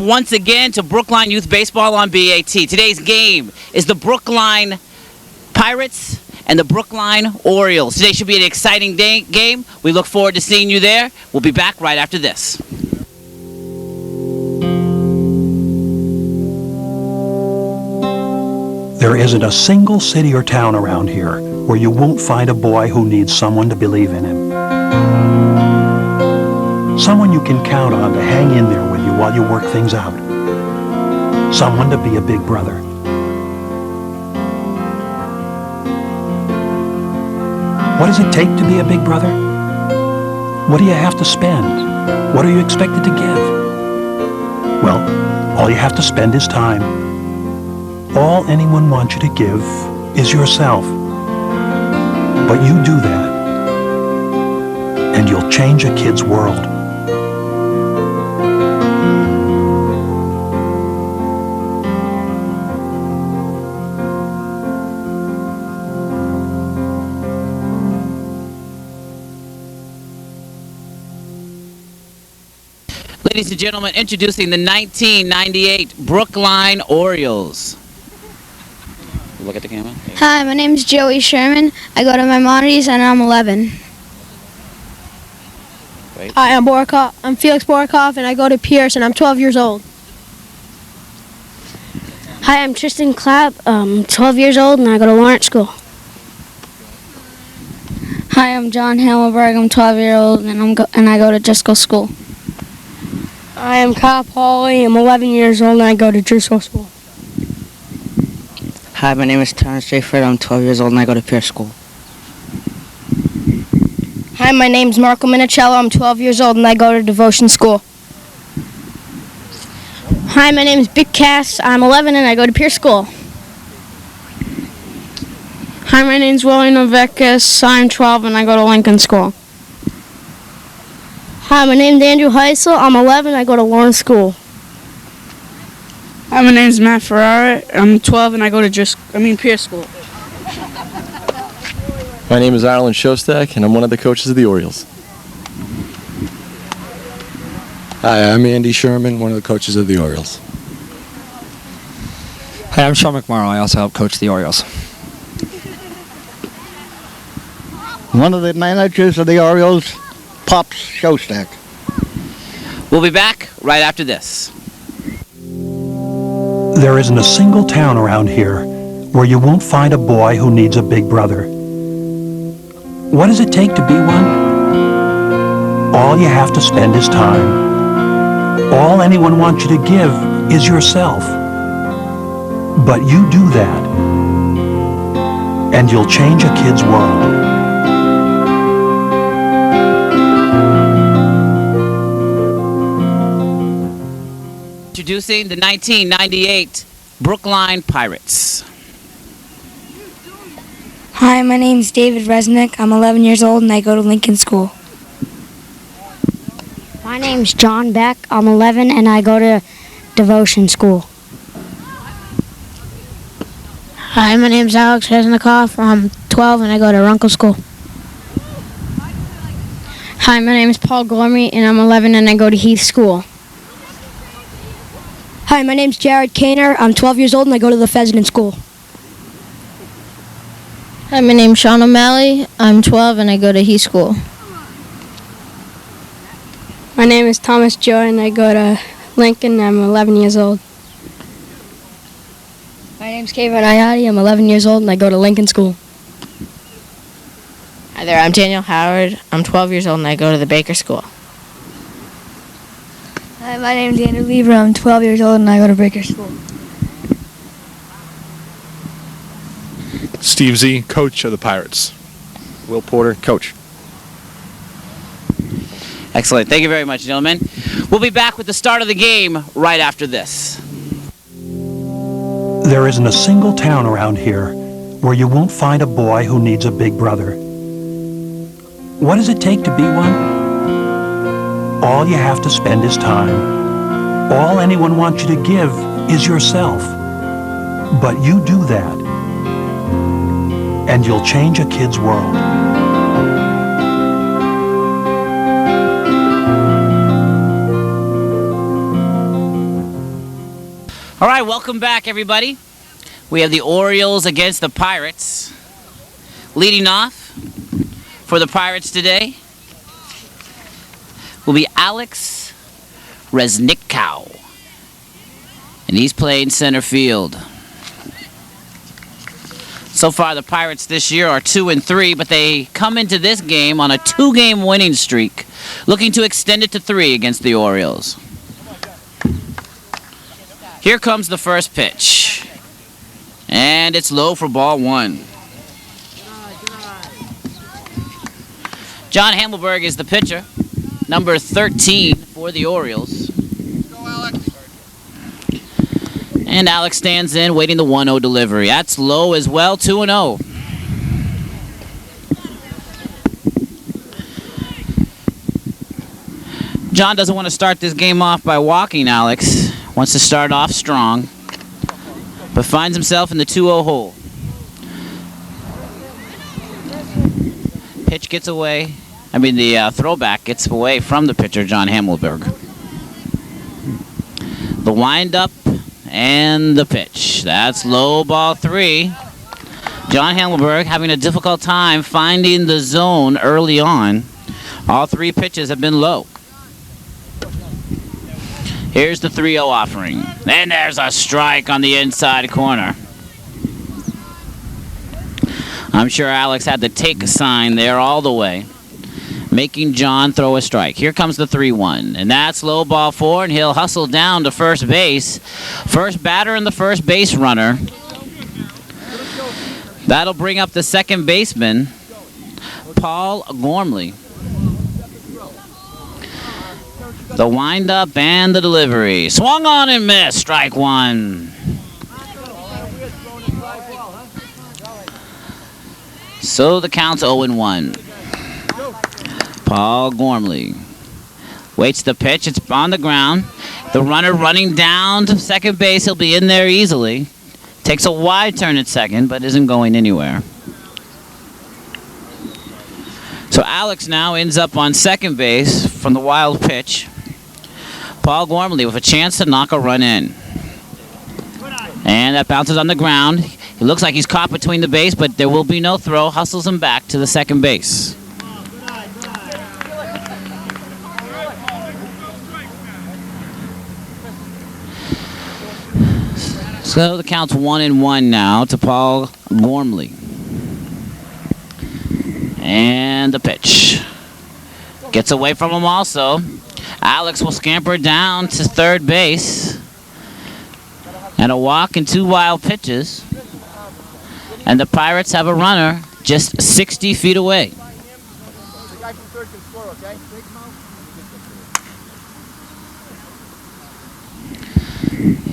once again to Brookline Youth Baseball on BAT. Today's game is the Brookline Pirates and the Brookline Orioles. Today should be an exciting game. We look forward to seeing you there. We'll be back right after this. There isn't a single city or town around here where you won't find a boy who needs someone to believe in him. Someone you can count on to hang in there with you while you work things out. Someone to be a big brother. What does it take to be a big brother? What do you have to spend? What are you expected to give? Well, all you have to spend is time. All anyone wants you to give is yourself. But you do that, and you'll change a kid's world. Ladies and gentlemen, introducing the 1998 Brookline Orioles. Look at the camera. Hi, my name is Joey Sherman. I go to Maimonides and I'm 11. Wait. Hi, I'm Felix Borikoff and I go to Pierce and I'm 12 years old. Hi, I'm Tristan Clapp. I'm 12 years old and I go to Lawrence School. Hi, I'm John Hammelberg. I'm 12 years old and I go to Driscoll School. I am Kyle Pauly. I'm 11 years old and I go to Driscoll School. Hi, my name is Terrence J. Fred. I'm 12 years old and I go to Pierce School. Hi, my name is Marco Minicello. I'm 12 years old and I go to Devotion School. Hi, my name is Vic Cass. I'm 11 and I go to Pierce School. Hi, my name is Willie Novekis. I'm 12 and I go to Lincoln School. Hi, my name is Andrew Heisel. I'm 11 and I go to Lawrence School. Hi, my name is Matt Ferrara. I'm 12 and I go to Pierce School. My name is Arlen Shostak and I'm one of the coaches of the Orioles. Hi, I'm Andy Sherman, one of the coaches of the Orioles. Hi, I'm Sean McMorrow. I also help coach the Orioles. One of the managers of the Orioles, Pops Shostak. We'll be back right after this. There isn't a single town around here where you won't find a boy who needs a big brother. What does it take to be one? All you have to spend is time. All anyone wants you to give is yourself. But you do that, and you'll change a kid's world. Introducing the 1998 Brookline Pirates. Hi, my name is David Resnick. I'm 11 years old and I go to Lincoln School. My name's John Beck. I'm 11 and I go to Devotion School. Hi, my name is Alex Resnikoff. I'm 12 and I go to Runkle School. Hi, my name is Paul Gormy and I'm 11 and I go to Heath School. Hi, my name's Jared Kaner. I'm 12 years old and I go to the Fessenden School. Hi, my name's Sean O'Malley. I'm 12 and I go to Heath School. My name is Thomas Joy and I go to Lincoln. I'm 11 years old. My name's Kevin Ayati. I'm 11 years old and I go to Lincoln School. Hi there, I'm Daniel Howard. I'm 12 years old and I go to the Baker School. Hi, my name is Andrew Lieber. I'm 12 years old and I go to Baker School. Steve Z, coach of the Pirates. Will Porter, coach. Excellent. Thank you very much, gentlemen. We'll be back with the start of the game right after this. There isn't a single town around here where you won't find a boy who needs a big brother. What does it take to be one? All you have to spend is time. All anyone wants you to give is yourself. But you do that, and you'll change a kid's world. right, welcome back, everybody. We have the Orioles against the Pirates. Leading off for the Pirates today will be Alex Resnickow. And he's playing center field. So far, the Pirates this year are 2-3, but they come into this game on a 2-game winning streak, looking to extend it to 3 against the Orioles. Here comes the first pitch. And it's low for ball 1. John Hamelberg is the pitcher, number 13 for the Orioles. And Alex stands in, waiting the 1-0 delivery. That's low as well, 2-0. John doesn't want to start this game off by walking Alex. Wants to start off strong, but finds himself in the 2-0 hole. Pitch gets away. The throwback gets away from the pitcher, John Hamelberg. The windup and the pitch. That's low, ball 3. John Hamelberg having a difficult time finding the zone early on. All 3 pitches have been low. Here's the 3-0 offering. And there's a strike on the inside corner. I'm sure Alex had the take a sign there all the way, making John throw a strike. Here comes the 3-1, and that's low, ball 4, and he'll hustle down to first base. First batter and the first base runner. That'll bring up the second baseman, Paul Gormley. The windup and the delivery. Swung on and missed, strike 1. So the count's 0-1. Paul Gormley waits the pitch. It's on the ground. The runner running down to second base. He'll be in there easily. Takes a wide turn at second, but isn't going anywhere. So Alex now ends up on second base from the wild pitch. Paul Gormley with a chance to knock a run in. And that bounces on the ground. He looks like he's caught between the base, but there will be no throw. Hustles him back to the second base. So the count's 1-1 now to Paul Gormley. And the pitch. Gets away from him also. Alex will scamper down to third base. And a walk and 2 wild pitches. And the Pirates have a runner just 60 feet away.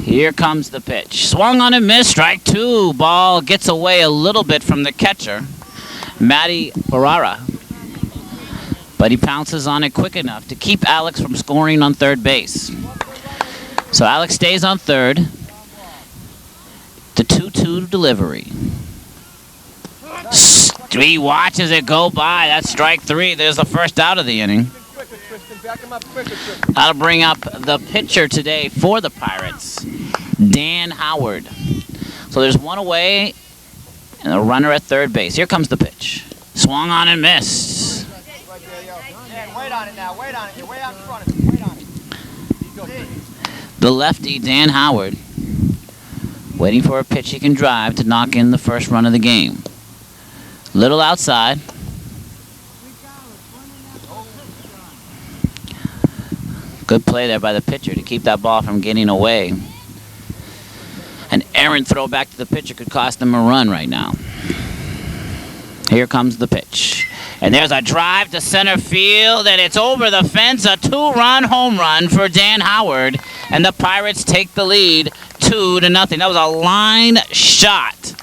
Here comes the pitch. Swung on and missed. Strike 2. Ball gets away a little bit from the catcher, Matty Barara. But he pounces on it quick enough to keep Alex from scoring on third base. So Alex stays on third. The 2-2 delivery. He watches it go by. That's strike 3. There's the first out of the inning. That'll bring up the pitcher today for the Pirates, Dan Howard. So there's one away and a runner at third base. Here comes the pitch. Swung on and missed. Wait on it now. Wait on it. You're way out in front of it. Wait on it. The lefty, Dan Howard, waiting for a pitch he can drive to knock in the first run of the game. Little outside. Good play there by the pitcher to keep that ball from getting away. An errant throw back to the pitcher could cost them a run right now. Here comes the pitch. And there's a drive to center field, and it's over the fence. A 2-run home run for Dan Howard. And the Pirates take the lead 2-0. That was a line shot.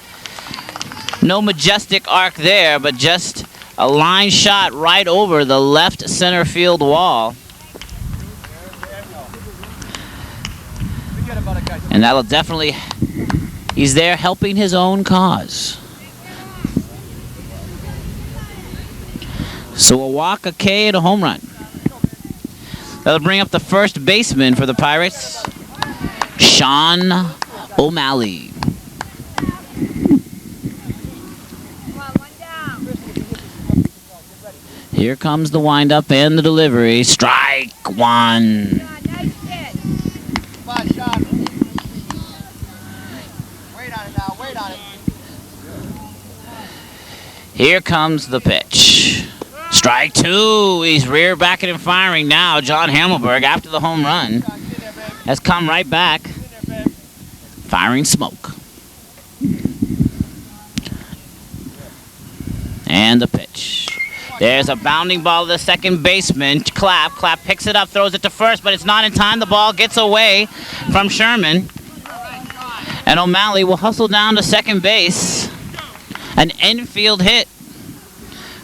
No majestic arc there, but just a line shot right over the left center field wall. And that'll definitely, he's there helping his own cause. So a walk, a K, and a home run. That'll bring up the first baseman for the Pirates, Sean O'Malley. Here comes the windup and the delivery. Strike one. Here comes the pitch. Strike two. He's rear backing and firing now. John Hamelberg, after the home run, has come right back, firing smoke. And the pitch. There's a bounding ball to the second baseman. Clapp picks it up, throws it to first, but it's not in time. The ball gets away from Sherman. And O'Malley will hustle down to second base. An infield hit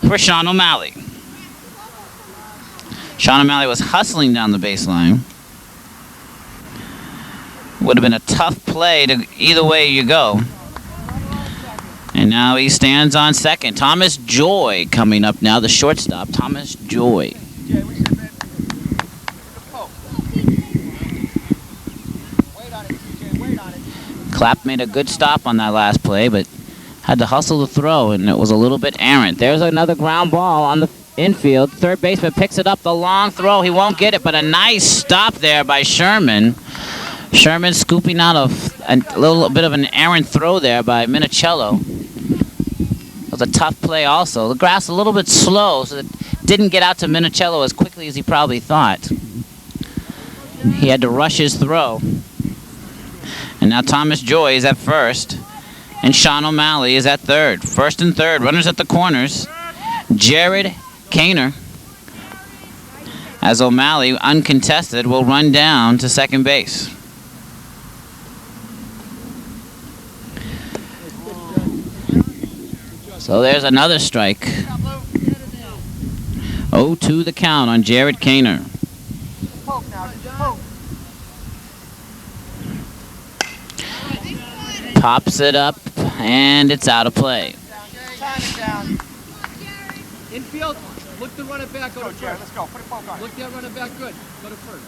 for Sean O'Malley. Sean O'Malley was hustling down the baseline. Would have been a tough play to either way you go. And now he stands on second. Thomas Joy coming up now, the shortstop, Thomas Joy. Clapp made a good stop on that last play, but had to hustle the throw, and it was a little bit errant. There's another ground ball on the infield. Third baseman picks it up, the long throw. He won't get it, but a nice stop there by Sherman. Sherman scooping out a little bit of an errant throw there by Minicello. It was a tough play also. The grass a little bit slow, so it didn't get out to Minicello as quickly as he probably thought. He had to rush his throw. And now Thomas Joy is at first, and Sean O'Malley is at third. First and third, runners at the corners. Jared Kaner, as O'Malley, uncontested, will run down to second base. So there's another strike. 0-2 the count on Jared Kaner. Pops it up, and it's out of play. Infield, look to run it back. Go to first. Let's go. Put it poke on. Look to run it back good. Go to first.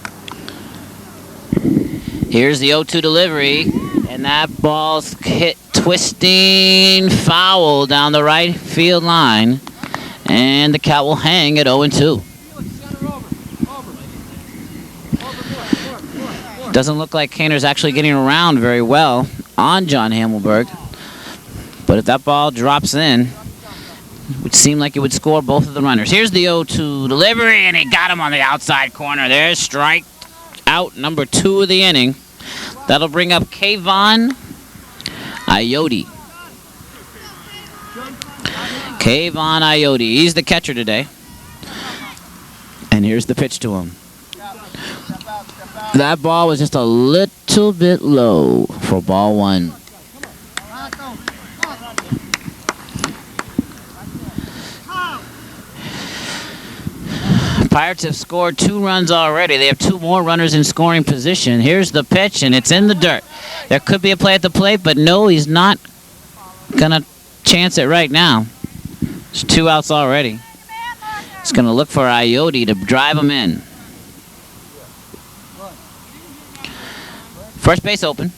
Here's the 0-2 delivery, and that ball's hit twisting foul down the right field line, and the count will hang at 0-2. Doesn't look like Kaner's actually getting around very well on John Hamelberg, but if that ball drops in, it would seem like it would score both of the runners. Here's the 0-2 delivery, and he got him on the outside corner. There's strike out number 2 of the inning. That'll bring up Kayvon Iote. Kayvon Iote. He's the catcher today. And here's the pitch to him. That ball was just a little bit low for ball 1. Pirates have scored 2 runs already. They have 2 more runners in scoring position. Here's the pitch, and it's in the dirt. There could be a play at the plate, but no, he's not going to chance it right now. There's 2 outs already. He's going to look for Iote to drive him in. First base open.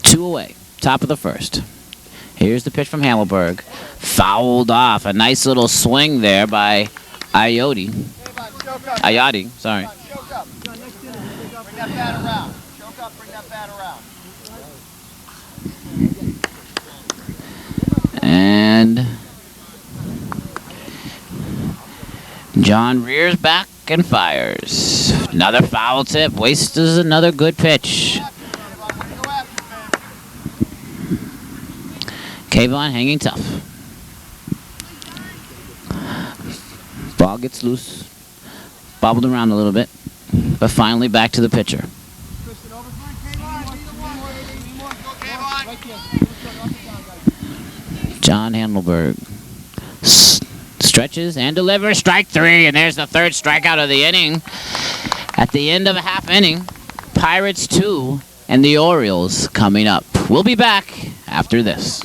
2 away. Top of the first. Here's the pitch from Hamelberg. Fouled off. A nice little swing there by Iote. Iote, sorry. Choke up. Bring that bat around. Choke up, bring that bat around. And John rears back and fires. Another foul tip. Wastes another good pitch. Kayvon hanging tough. Ball gets loose. Bobbled around a little bit. But finally back to the pitcher. John Hamelberg stretches and delivers. Strike 3, and there's the 3rd strikeout of the inning. At the end of a half inning, Pirates 2 and the Orioles coming up. We'll be back after this.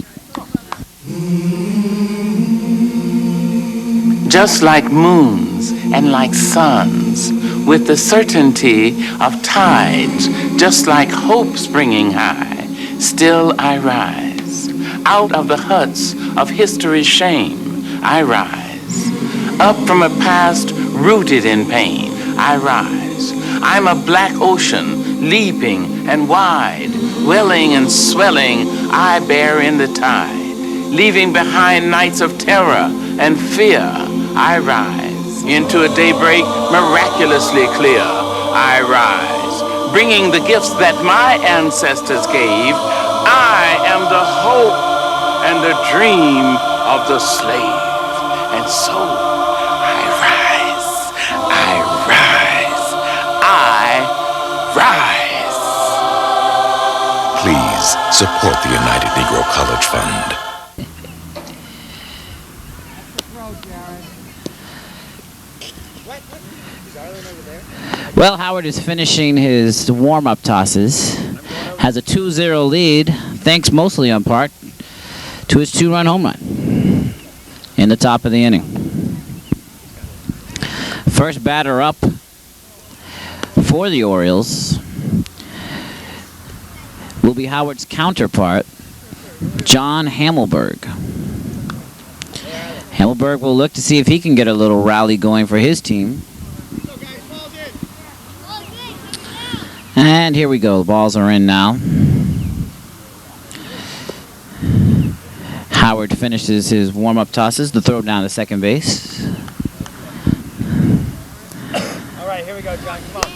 Just like moons and like suns, with the certainty of tides, just like hope springing high, still I rise. Out of the huts of history's shame, I rise. Up from a past rooted in pain, I rise. I'm a black ocean, leaping and wide, welling and swelling, I bear in the tide. Leaving behind nights of terror and fear, I rise. Into a daybreak miraculously clear, I rise. Bringing the gifts that my ancestors gave, I am the hope and the dream of the slave. And so I rise, I rise, I rise. Please support the United Negro College Fund. Well, Howard is finishing his warm-up tosses. Has a 2-0 lead, thanks mostly on part to his 2-run home run in the top of the inning. First batter up for the Orioles will be Howard's counterpart, John Hamelberg. Hamelberg will look to see if he can get a little rally going for his team. And here we go. The balls are in now. Howard finishes his warm-up tosses. The throw down to second base. All right, here we go, John. Come on.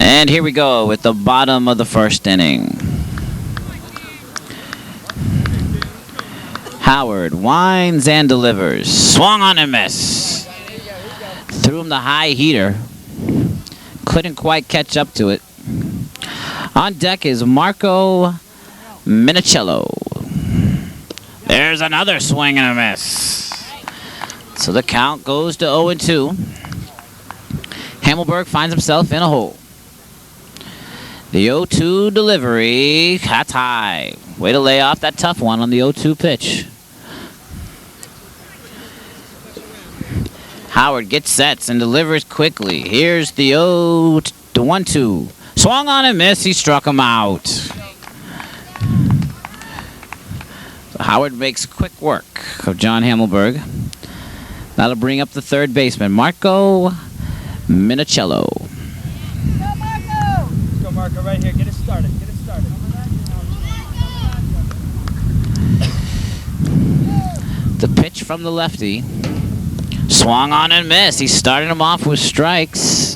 And here we go with the bottom of the first inning. Howard winds and delivers. Swung on and miss. Threw him the high heater. Couldn't quite catch up to it. On deck is Marco Minicello. There's another swing and a miss. So the count goes to 0-2. Hamelberg finds himself in a hole. The 0-2 delivery. That's high. Way to lay off that tough one on the 0-2 pitch. Howard gets sets and delivers quickly. Here's the 1-2. Swung on and missed. He struck him out. So Howard makes quick work of John Hamelberg. That'll bring up the third baseman, Marco Minicello. Go, Marco! Let's go, Marco, right here. Get it started. Get it started. The pitch from the lefty. Swung on and missed. He started him off with strikes.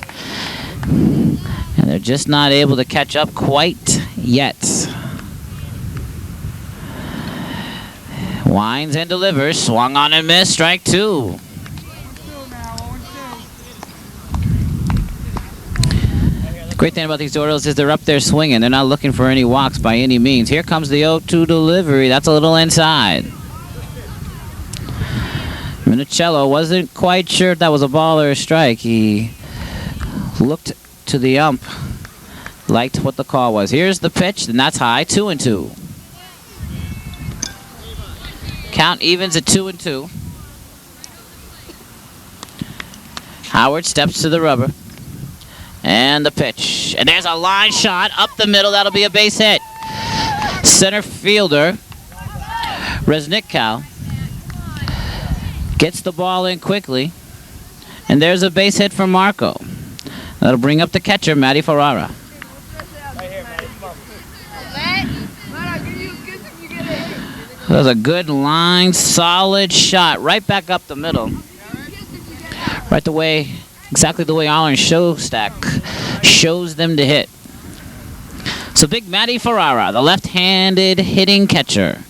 And they're just not able to catch up quite yet. Winds and delivers. Swung on and missed. Strike two. The great thing about these Orioles is they're up there swinging. They're not looking for any walks by any means. Here comes the 0-2 delivery. That's a little inside. Minicello wasn't quite sure if that was a ball or a strike. He looked to the ump, liked what the call was. Here's the pitch, and that's high, 2-2. Count evens at 2-2. Howard steps to the rubber. And the pitch. And there's a line shot up the middle. That'll be a base hit. Center fielder, Resnick gets the ball in quickly. And there's a base hit from Marco. That'll bring up the catcher, Matty Ferrara. That was a good line, solid shot. Right back up the middle. Right the way, exactly the way Alan Showstack shows them to hit. So big Matty Ferrara, the left-handed hitting catcher,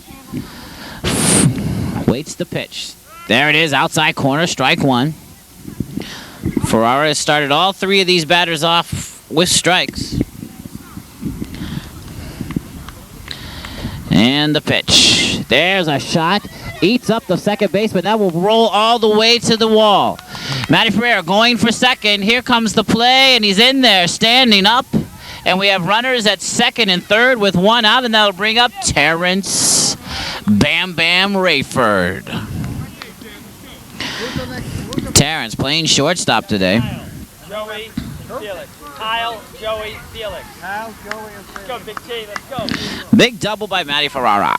waits the pitch. There it is, outside corner, strike one. Ferrara has started all three of these batters off with strikes. And the pitch. There's a shot. Eats up the second baseman. That will roll all the way to the wall. Matty Ferrara going for second. Here comes the play, and he's in there, standing up. And we have runners at second and third with one out, and that'll bring up Terrence Bam Bam Rayford. Terrence playing shortstop today. Joey, Felix. Kyle, Joey, Felix. Kyle, Joey, and Felix. Let's go, Big T. Let's go. Big double by Matty Ferrara.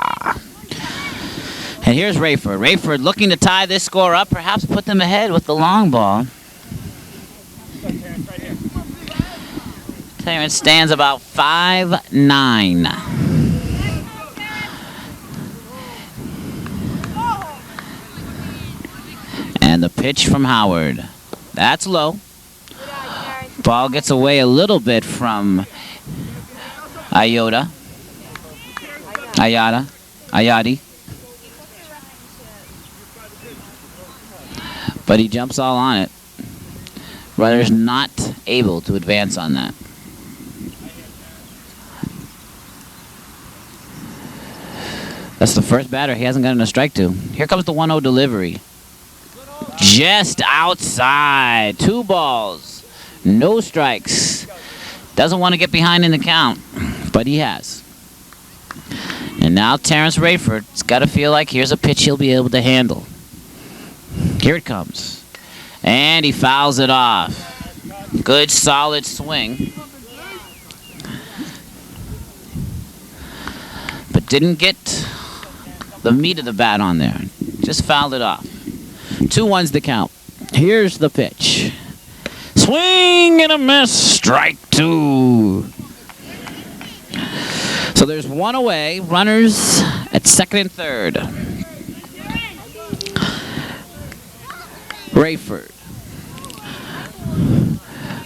And here's Rayford. Rayford looking to tie this score up, perhaps put them ahead with the long ball. Terrence stands about 5'9". And the pitch from Howard. That's low. Ball gets away a little bit from Ayadi. But he jumps all on it. Runner's not able to advance on that. That's the first batter he hasn't gotten a strike to. Here comes the 1-0 delivery. Just outside. 2 balls. No strikes. Doesn't want to get behind in the count, but he has. And now Terrence Rayford's got to feel like here's a pitch he'll be able to handle. Here it comes. And he fouls it off. Good solid swing. But didn't get the meat of the bat on there. Just fouled it off. 2-1's the count. Here's the pitch. Swing and a miss. Strike 2. So there's 1 away. Runners at second and third. Rayford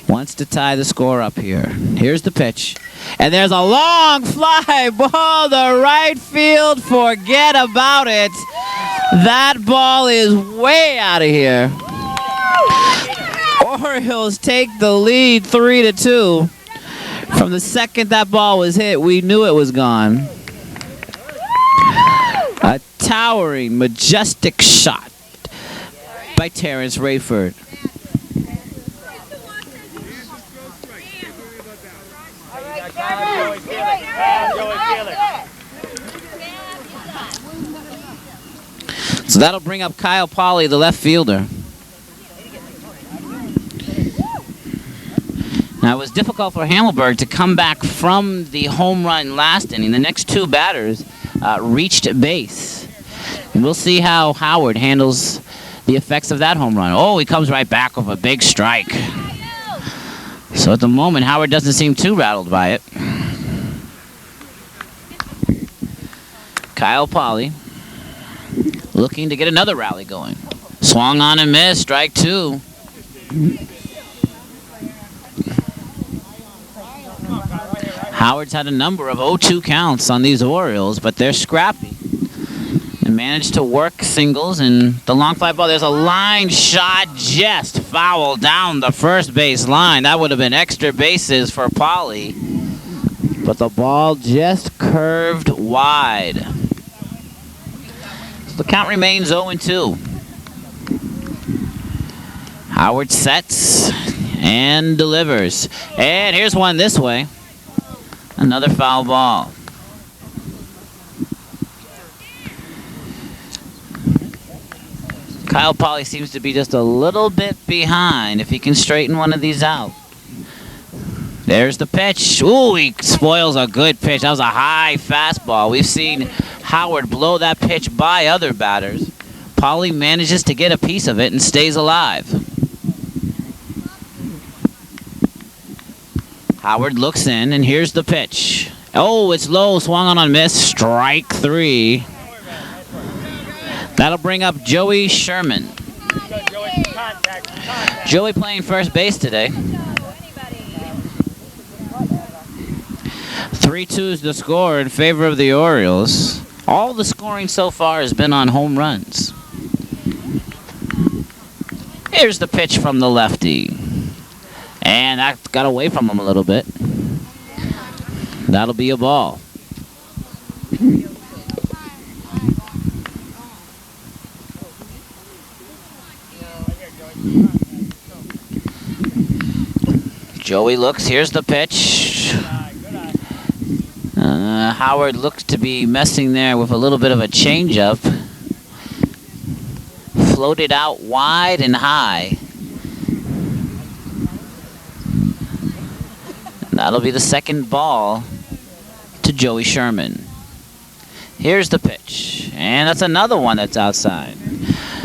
wants to tie the score up here. Here's the pitch. And there's a long fly ball to right field. Forget about it. That ball is way out of here. Orioles take the lead 3-2. From the second that ball was hit, we knew it was gone. A towering, majestic shot by Terrence Rayford. So that'll bring up Kyle Pauly, the left fielder. Now, it was difficult for Hammelberg to come back from the home run last inning. The next 2 batters reached base. And we'll see how Howard handles the effects of that home run. Oh, he comes right back with a big strike. So at the moment, Howard doesn't seem too rattled by it. Kyle Pauly looking to get another rally going. Swung on and missed, strike 2. Howard's had a number of 0-2 counts on these Orioles, but they're scrappy. And managed to work singles, and the long fly ball, there's a line shot just foul down the first base line. That would have been extra bases for Pauly. But the ball just curved wide. So the count remains 0-2. Howard sets and delivers. And here's one this way. Another foul ball. Kyle Pauly seems to be just a little bit behind if he can straighten one of these out. There's the pitch. Ooh, he spoils a good pitch. That was a high fastball. We've seen Howard blow that pitch by other batters. Pauly manages to get a piece of it and stays alive. Howard looks in, and here's the pitch. Oh, it's low, swung on a miss, strike 3. That'll bring up Joey Sherman. Joey playing first base today. 3-2 is the score in favor of the Orioles. All the scoring so far has been on home runs. Here's the pitch from the lefty. And that got away from him a little bit. That'll be a ball. Joey looks. Here's the pitch. Howard looks to be messing there with a little bit of a changeup. floated out wide and high. And that'll be the second ball to Joey Sherman. Here's the pitch. And that's another one that's outside.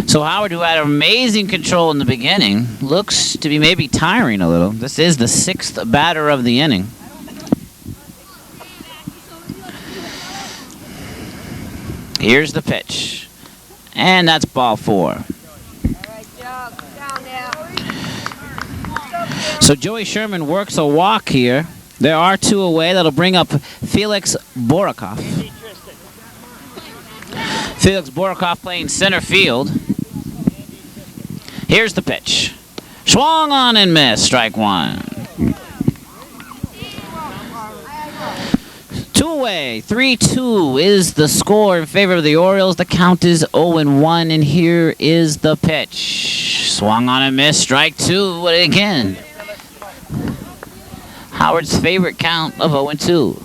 So Howard, who had amazing control in the beginning, looks to be maybe tiring a little. This is the 6th batter of the inning. Here's the pitch. And that's ball 4. So Joey Sherman works a walk here. There are 2 away. That'll bring up Felix Borikoff. Felix Borikoff playing center field. Here's the pitch. Swung on and missed. Strike 1. 2 away. 3-2 is the score in favor of the Orioles. The count is 0-1, and here is the pitch. Swung on and missed. Strike 2 again. Howard's favorite count of 0-2.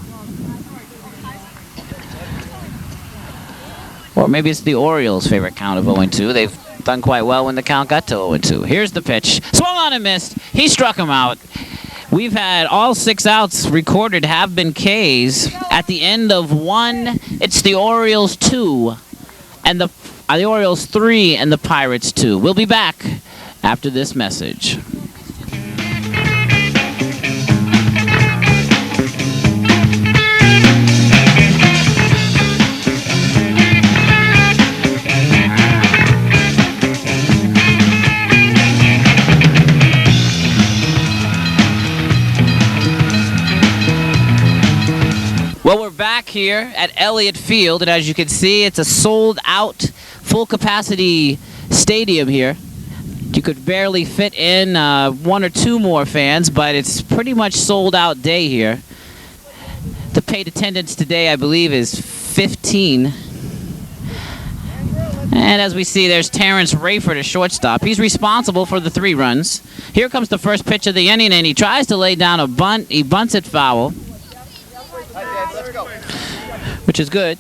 Or maybe it's the Orioles' favorite count of 0-2. They've done quite well when the count got to 0-2. Here's the pitch. Swung on and missed. He struck him out. We've had all 6 outs recorded have been Ks. At the end of 1, it's the Orioles 2 and the Orioles 3 and the Pirates 2. We'll be back after this message. Well, we're back here at Elliott Field, and as you can see, it's a sold-out, full-capacity stadium here. You could barely fit in 1 or 2 more fans, but it's pretty much sold-out day here. The paid attendance today, I believe, is 15. And as we see, there's Terrence Rayford, a shortstop. He's responsible for the 3 runs. Here comes the first pitch of the inning, and he tries to lay down a bunt. He bunts it foul, which is good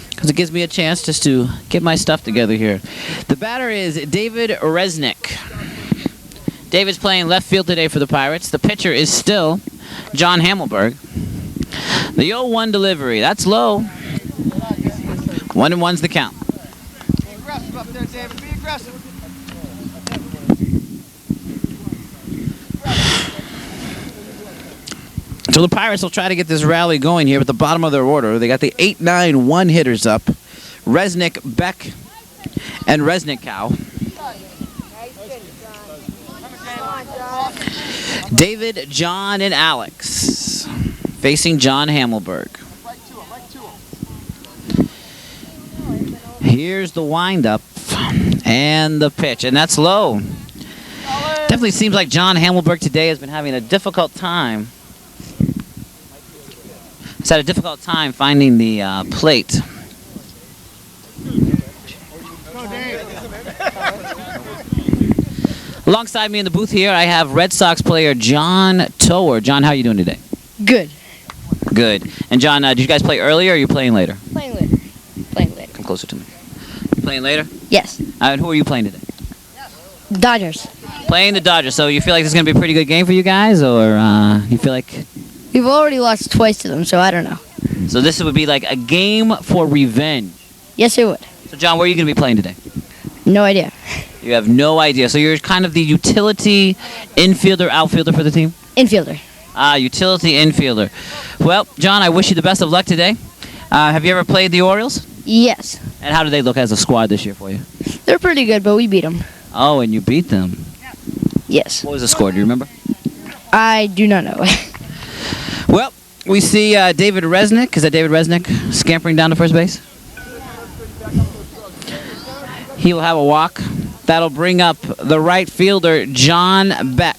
because it gives me a chance just to get my stuff together here. The batter is David Resnick. David's playing left field today for the Pirates. The pitcher is still John Hammelberg. The 0-1 delivery. That's low. 1-1's the count. Be aggressive up there, David. Be aggressive. So the Pirates will try to get this rally going here at the bottom of their order. They got the 8-9-1 hitters up. Resnick, Beck, and Resnickow. David, John, and Alex facing John Hammelberg. Here's the windup and the pitch, and that's low. Definitely seems like John Hammelberg today has been having a difficult time. He's had a difficult time finding the plate. Alongside me in the booth here, I have Red Sox player John Tower. John, how are you doing today? Good. Good. And John, did you guys play earlier or are you playing later? Playing later. Playing later. Come closer to me. You playing later? Yes. And who are you playing today? Dodgers. Playing the Dodgers. So you feel like this is going to be a pretty good game for you guys, or you feel like... We've already lost twice to them, so I don't know. So this would be like a game for revenge. Yes, it would. So John, where are you going to be playing today? No idea. You have no idea. So you're kind of the utility infielder, outfielder for the team? Infielder. Utility infielder. Well, John, I wish you the best of luck today. Have you ever played the Orioles? Yes. And how do they look as a squad this year for you? They're pretty good, but we beat them. Oh, and you beat them? Yes. What was the score? Do you remember? I do not know. Well, we see David Resnick. Is that David Resnick scampering down to first base? He will have a walk. That'll bring up the right fielder, John Beck.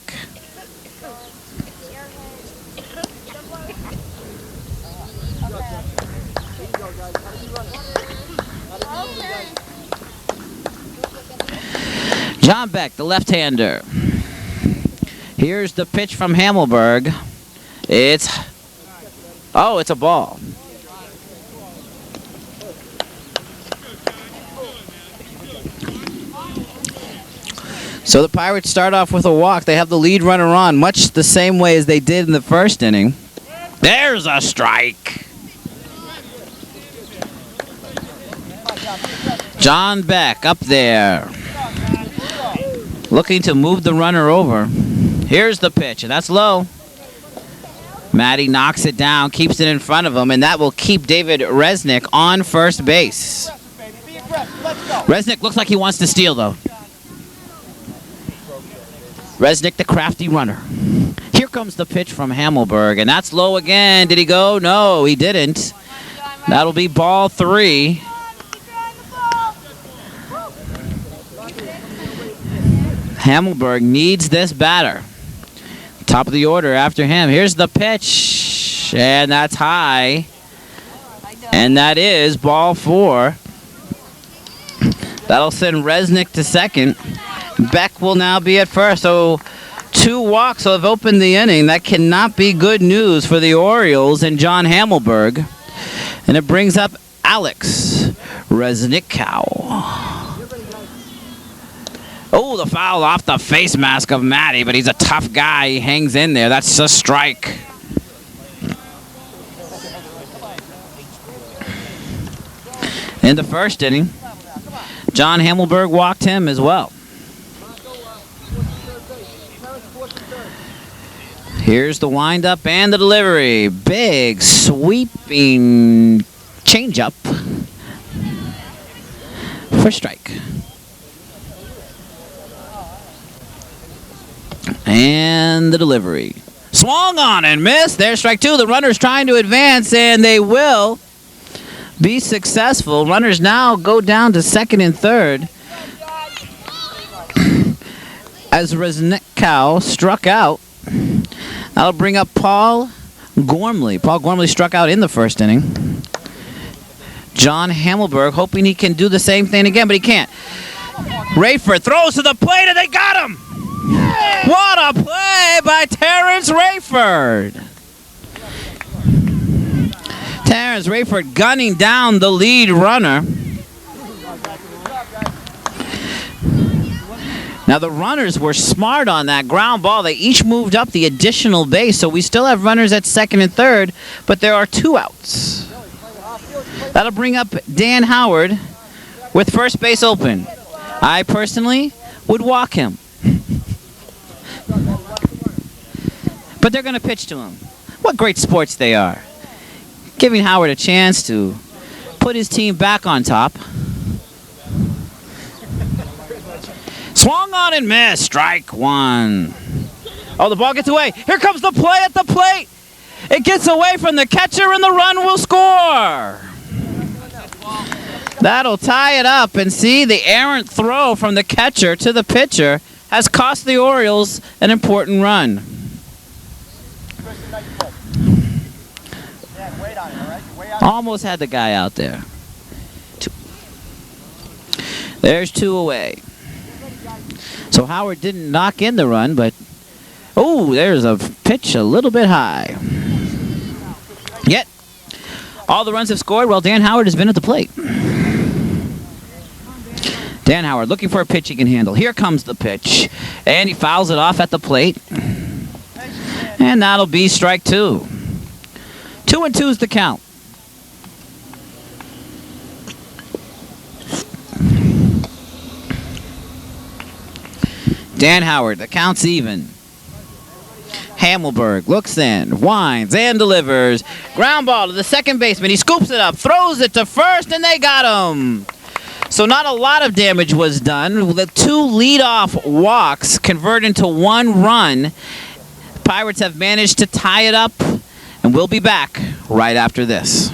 John Beck, the left-hander. Here's the pitch from Hammelberg. It's a ball. So the Pirates start off with a walk. They have the lead runner on, much the same way as they did in the first inning. There's a strike. John Beck up there, looking to move the runner over. Here's the pitch, and that's low. Matty knocks it down, keeps it in front of him, and that will keep David Resnick on first base. Resnick looks like he wants to steal, though. Resnick, the crafty runner. Here comes the pitch from Hammelberg, and that's low again. Did he go? No, he didn't. That'll be ball 3. Hammelberg needs this batter. Top of the order after him. Here's the pitch, and that's high. And that is ball 4. That'll send Resnick to second. Beck will now be at first. So 2 walks have opened the inning. That cannot be good news for the Orioles and John Hammelberg. And it brings up Alex Resnickow. Oh, the foul off the face mask of Matty, but he's a tough guy. He hangs in there. That's a strike. In the first inning, John Hammelberg walked him as well. Here's the windup and the delivery. Big, sweeping changeup for strike. And the delivery. Swung on and missed. There's strike 2. The runner's trying to advance, and they will be successful. Runners now go down to second and third as Resnickow struck out. That'll bring up Paul Gormley. Paul Gormley struck out in the first inning. John Hammelberg hoping he can do the same thing again, but he can't. Rayford throws to the plate, and they got him! What a play by Terrence Rayford! Terrence Rayford gunning down the lead runner. Now the runners were smart on that ground ball. They each moved up the additional base, so we still have runners at second and third, but there are 2 outs. That'll bring up Dan Howard with first base open. I personally would walk him. But they're going to pitch to him. What great sports they are. Giving Howard a chance to put his team back on top. Swung on and missed. Strike 1. Oh, the ball gets away. Here comes the play at the plate. It gets away from the catcher, and the run will score. That'll tie it up. And see, the errant throw from the catcher to the pitcher has cost the Orioles an important run. Almost had the guy out there. 2. There's 2 away. So Howard didn't knock in the run, but oh, there's a pitch a little bit high. Yet, all the runs have scored while Dan Howard has been at the plate. Dan Howard looking for a pitch he can handle. Here comes the pitch, and he fouls it off at the plate. And that'll be strike 2. 2-2 is the count. Dan Howard, the count's even. Hammelberg looks in, winds, and delivers. Ground ball to the second baseman. He scoops it up, throws it to first, and they got him. So not a lot of damage was done. The 2 leadoff walks convert into 1 run. Pirates have managed to tie it up, and we'll be back right after this.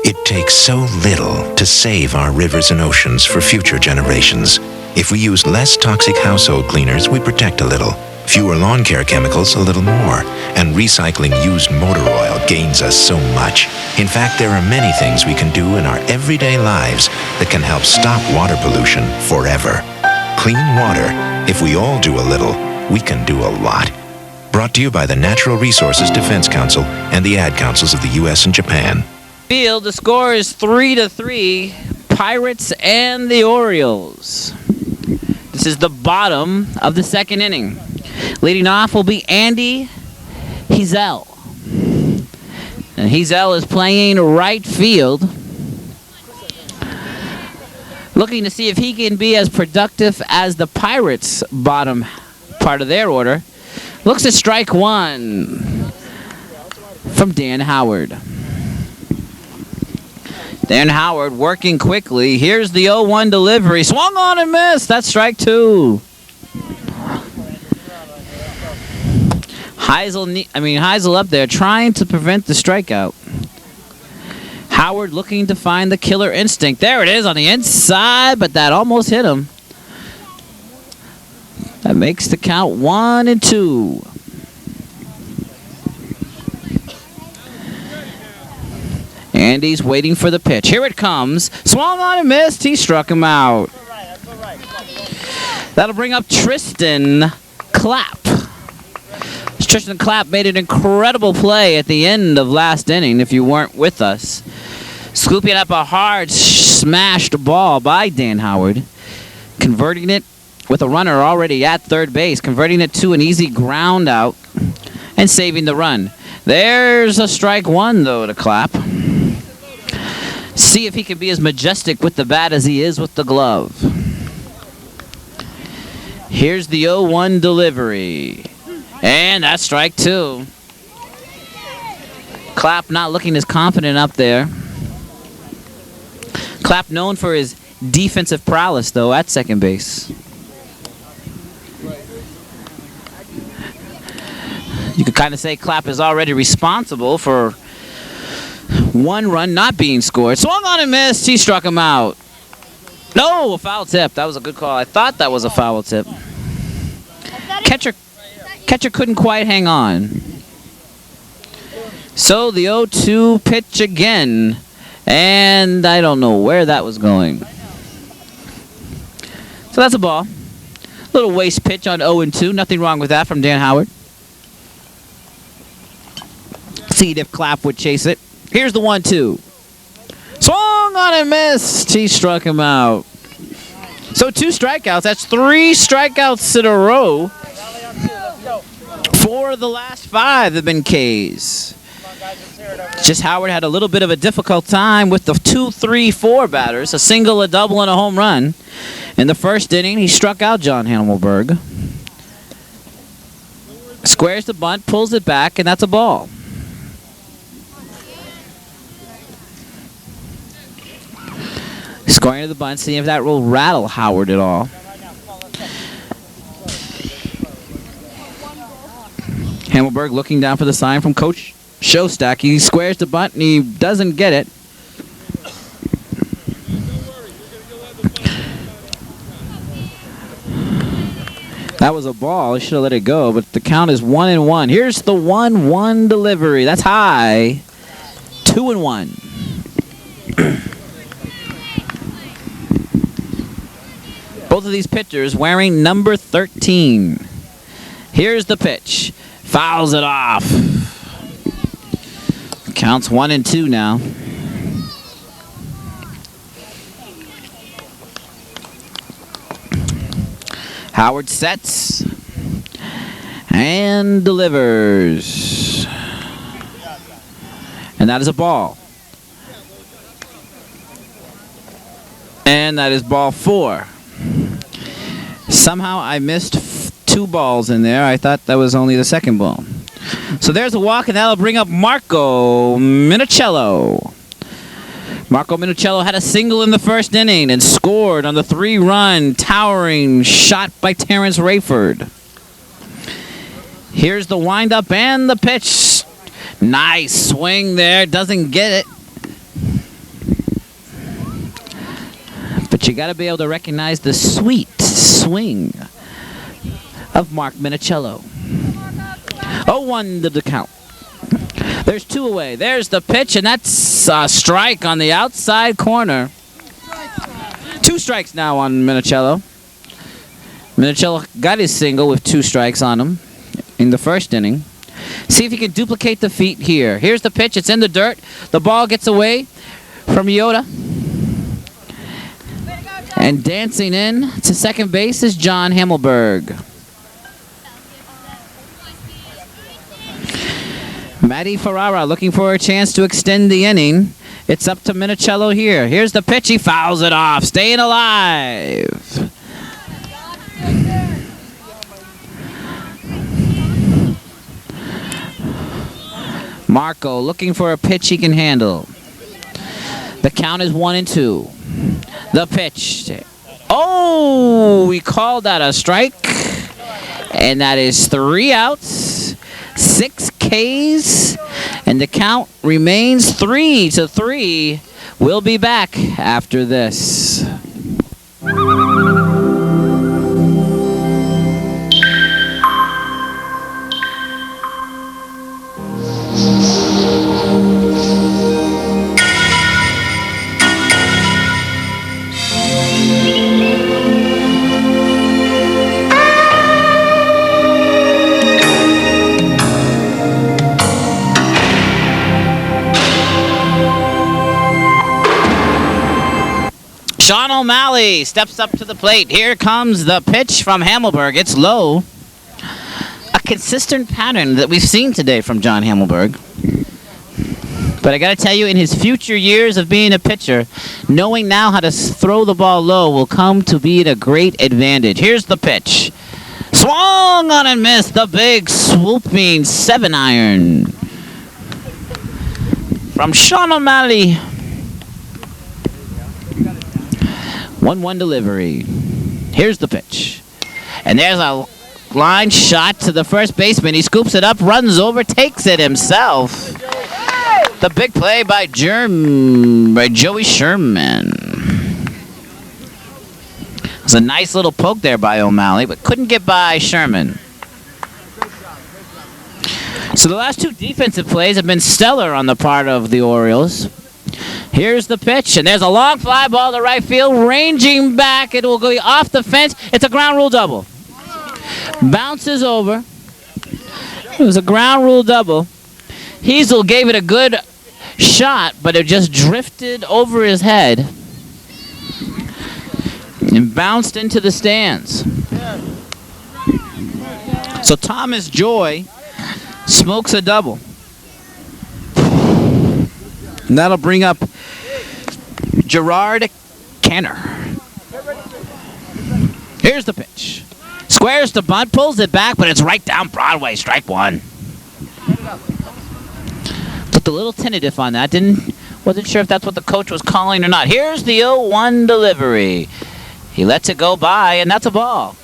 It takes so little to save our rivers and oceans for future generations. If we use less toxic household cleaners, we protect a little. Fewer lawn care chemicals, a little more. And recycling used motor oil gains us so much. In fact, there are many things we can do in our everyday lives that can help stop water pollution forever. Clean water. If we all do a little, we can do a lot. Brought to you by the Natural Resources Defense Council and the Ad Councils of the U.S. and Japan. Field, the score is 3-3, Pirates and the Orioles. This is the bottom of the second inning. Leading off will be Andy Hezel. And Hezel is playing right field. Looking to see if he can be as productive as the Pirates' bottom part of their order. Looks at strike one from Dan Howard. Dan Howard working quickly. Here's the 0-1 delivery. Swung on and missed. That's strike two. Heisel up there trying to prevent the strikeout. Howard looking to find the killer instinct. There it is on the inside, but that almost hit him. That makes the count 1-2. Andy's waiting for the pitch. Here it comes. Swung on and missed. He struck him out. That'll bring up Tristan Clapp. Tristan Clapp made an incredible play at the end of last inning, if you weren't with us. Scooping up a hard smashed ball by Dan Howard. Converting it with a runner already at third base. Converting it to an easy ground out. And saving the run. There's a strike one, though, to Clapp. See if he can be as majestic with the bat as he is with the glove. Here's the 0-1 delivery. And that's strike two. Clapp not looking as confident up there. Clapp known for his defensive prowess, though, at second base. You could kind of say Clapp is already responsible for one run not being scored. Swung on and missed. He struck him out. No, a foul tip. That was a good call. I thought that was a foul tip. Catcher couldn't quite hang on. So the 0-2 pitch again. And I don't know where that was going. So that's a ball. Little waste pitch on 0-2. Nothing wrong with that from Dan Howard. See if Clapp would chase it. Here's the 1-2. Swung on and missed. He struck him out. So 2 strikeouts. That's 3 strikeouts in a row. 4 of the last 5 have been Ks. Just Howard had a little bit of a difficult time with the 2, 3, 4 batters. A single, a double, and a home run. In the first inning, he struck out John Hammelberg. Squares the bunt, pulls it back, and that's a ball. Scoring to the bunt, seeing if that will rattle Howard at all. Hammelberg looking down for the sign from Coach Shostak. He squares the bunt and he doesn't get it. That was a ball. He should have let it go, but the count is 1-1. Here's the 1-1 delivery. That's high. 2-1. Both of these pitchers wearing number 13. Here's the pitch. Fouls it off. Counts 1-2 now. Howard sets and delivers. And that is a ball. And that is ball 4. Somehow I missed 2 balls in there. I thought that was only the second ball. So there's a walk, and that'll bring up Marco Minicello. Marco Minicello had a single in the first inning and scored on the 3-run towering shot by Terrence Rayford. Here's the windup and the pitch. Nice swing there. Doesn't get it. But you got to be able to recognize the sweet swing of Mark Minicello. 0-1 to the count. There's 2 away. There's the pitch, and that's a strike on the outside corner. 2 strikes now on Minicello. Minicello got his single with 2 strikes on him in the first inning. See if he can duplicate the feat here. Here's the pitch. It's in the dirt. The ball gets away from Yoda. And dancing in to second base is John Hammelberg. Matty Ferrara looking for a chance to extend the inning. It's up to Minicello here. Here's the pitch. He fouls it off. Staying alive. Marco looking for a pitch he can handle. The count is 1-2. The pitch. Oh, we called that a strike. And that is 3 outs, 6 Ks, and the count remains 3-3. We'll be back after this. Sean O'Malley steps up to the plate. Here comes the pitch from Hammelberg. It's low. A consistent pattern that we've seen today from John Hammelberg. But I got to tell you, in his future years of being a pitcher, knowing now how to throw the ball low will come to be a great advantage. Here's the pitch. Swung on and missed. The big swooping 7-iron from Sean O'Malley. 1-1 delivery. Here's the pitch. And there's a line shot to the first baseman. He scoops it up, runs over, takes it himself. The big play by Joey Sherman. It was a nice little poke there by O'Malley, but couldn't get by Sherman. So the last 2 defensive plays have been stellar on the part of the Orioles. Here's the pitch, and there's a long fly ball to right field, ranging back. It will go off the fence. It's a ground rule double. Bounces over. It was a ground rule double. Heasel gave it a good shot, but it just drifted over his head and bounced into the stands. So Thomas Joy smokes a double. And that'll bring up Gerard Canner. Here's the pitch. Squares the bunt, pulls it back, but it's right down Broadway. Strike 1. Looked a little tentative on that. Wasn't sure if that's what the coach was calling or not. Here's the 0-1 delivery. He lets it go by, and that's a ball.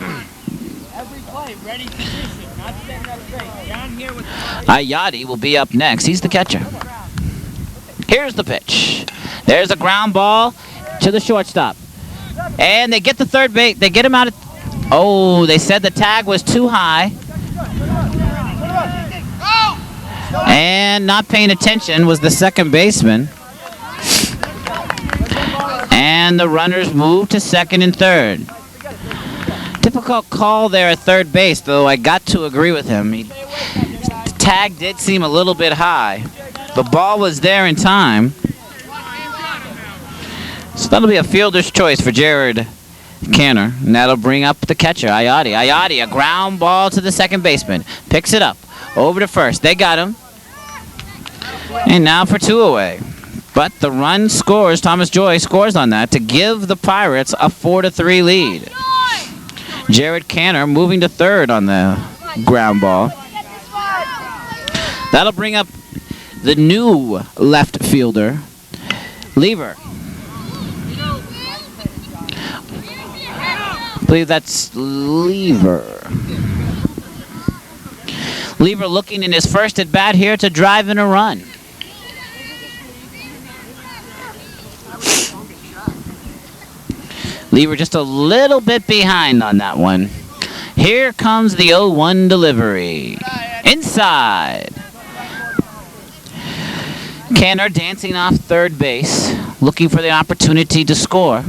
Every play, ready position, not standing up straight. Down here with Ayati will be up next. He's the catcher. Here's the pitch. There's a ground ball to the shortstop. And they get the third base. They get him out of... Oh, they said the tag was too high. And not paying attention was the second baseman. And the runners move to second and third. Difficult call there at third base, though I got to agree with him. The tag did seem a little bit high. The ball was there in time. So that'll be a fielder's choice for Jared Canner. And that'll bring up the catcher, Ayati. Ayati, a ground ball to the second baseman. Picks it up. Over to first. They got him. And now for 2 away. But the run scores. Thomas Joy scores on that to give the Pirates a 4-3 lead. Jared Canner moving to third on the ground ball. That'll bring up the new left fielder, Lever. I believe that's Lever. Lever looking in his first at bat here to drive in a run. Lever just a little bit behind on that one. Here comes the 0-1 delivery. Inside. Canner dancing off third base, looking for the opportunity to score.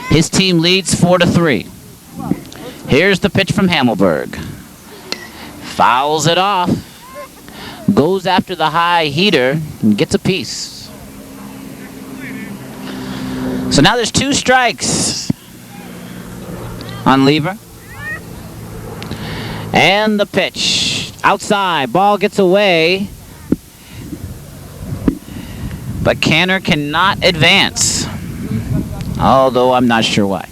His team leads 4-3. Here's the pitch from Hammelberg. Fouls it off. Goes after the high heater and gets a piece. So now there's 2 strikes on Lever. And the pitch. Outside. Ball gets away. But Canner cannot advance. Although I'm not sure why.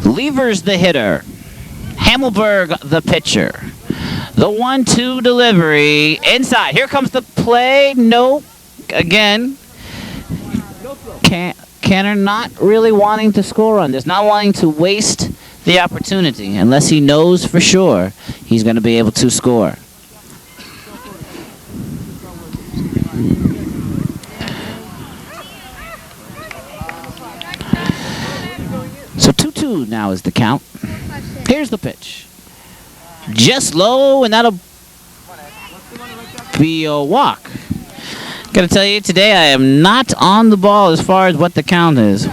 Lever's the hitter. Hammelberg the pitcher. The 1-2 delivery. Inside. Here comes the play. Nope. Again. Canner not really wanting to score on this. Not wanting to waste the opportunity. Unless he knows for sure he's going to be able to score. So 2-2 now is the count. Here's the pitch. Just low, and that'll be a walk. Gotta tell you, today I am not on the ball as far as what the count is.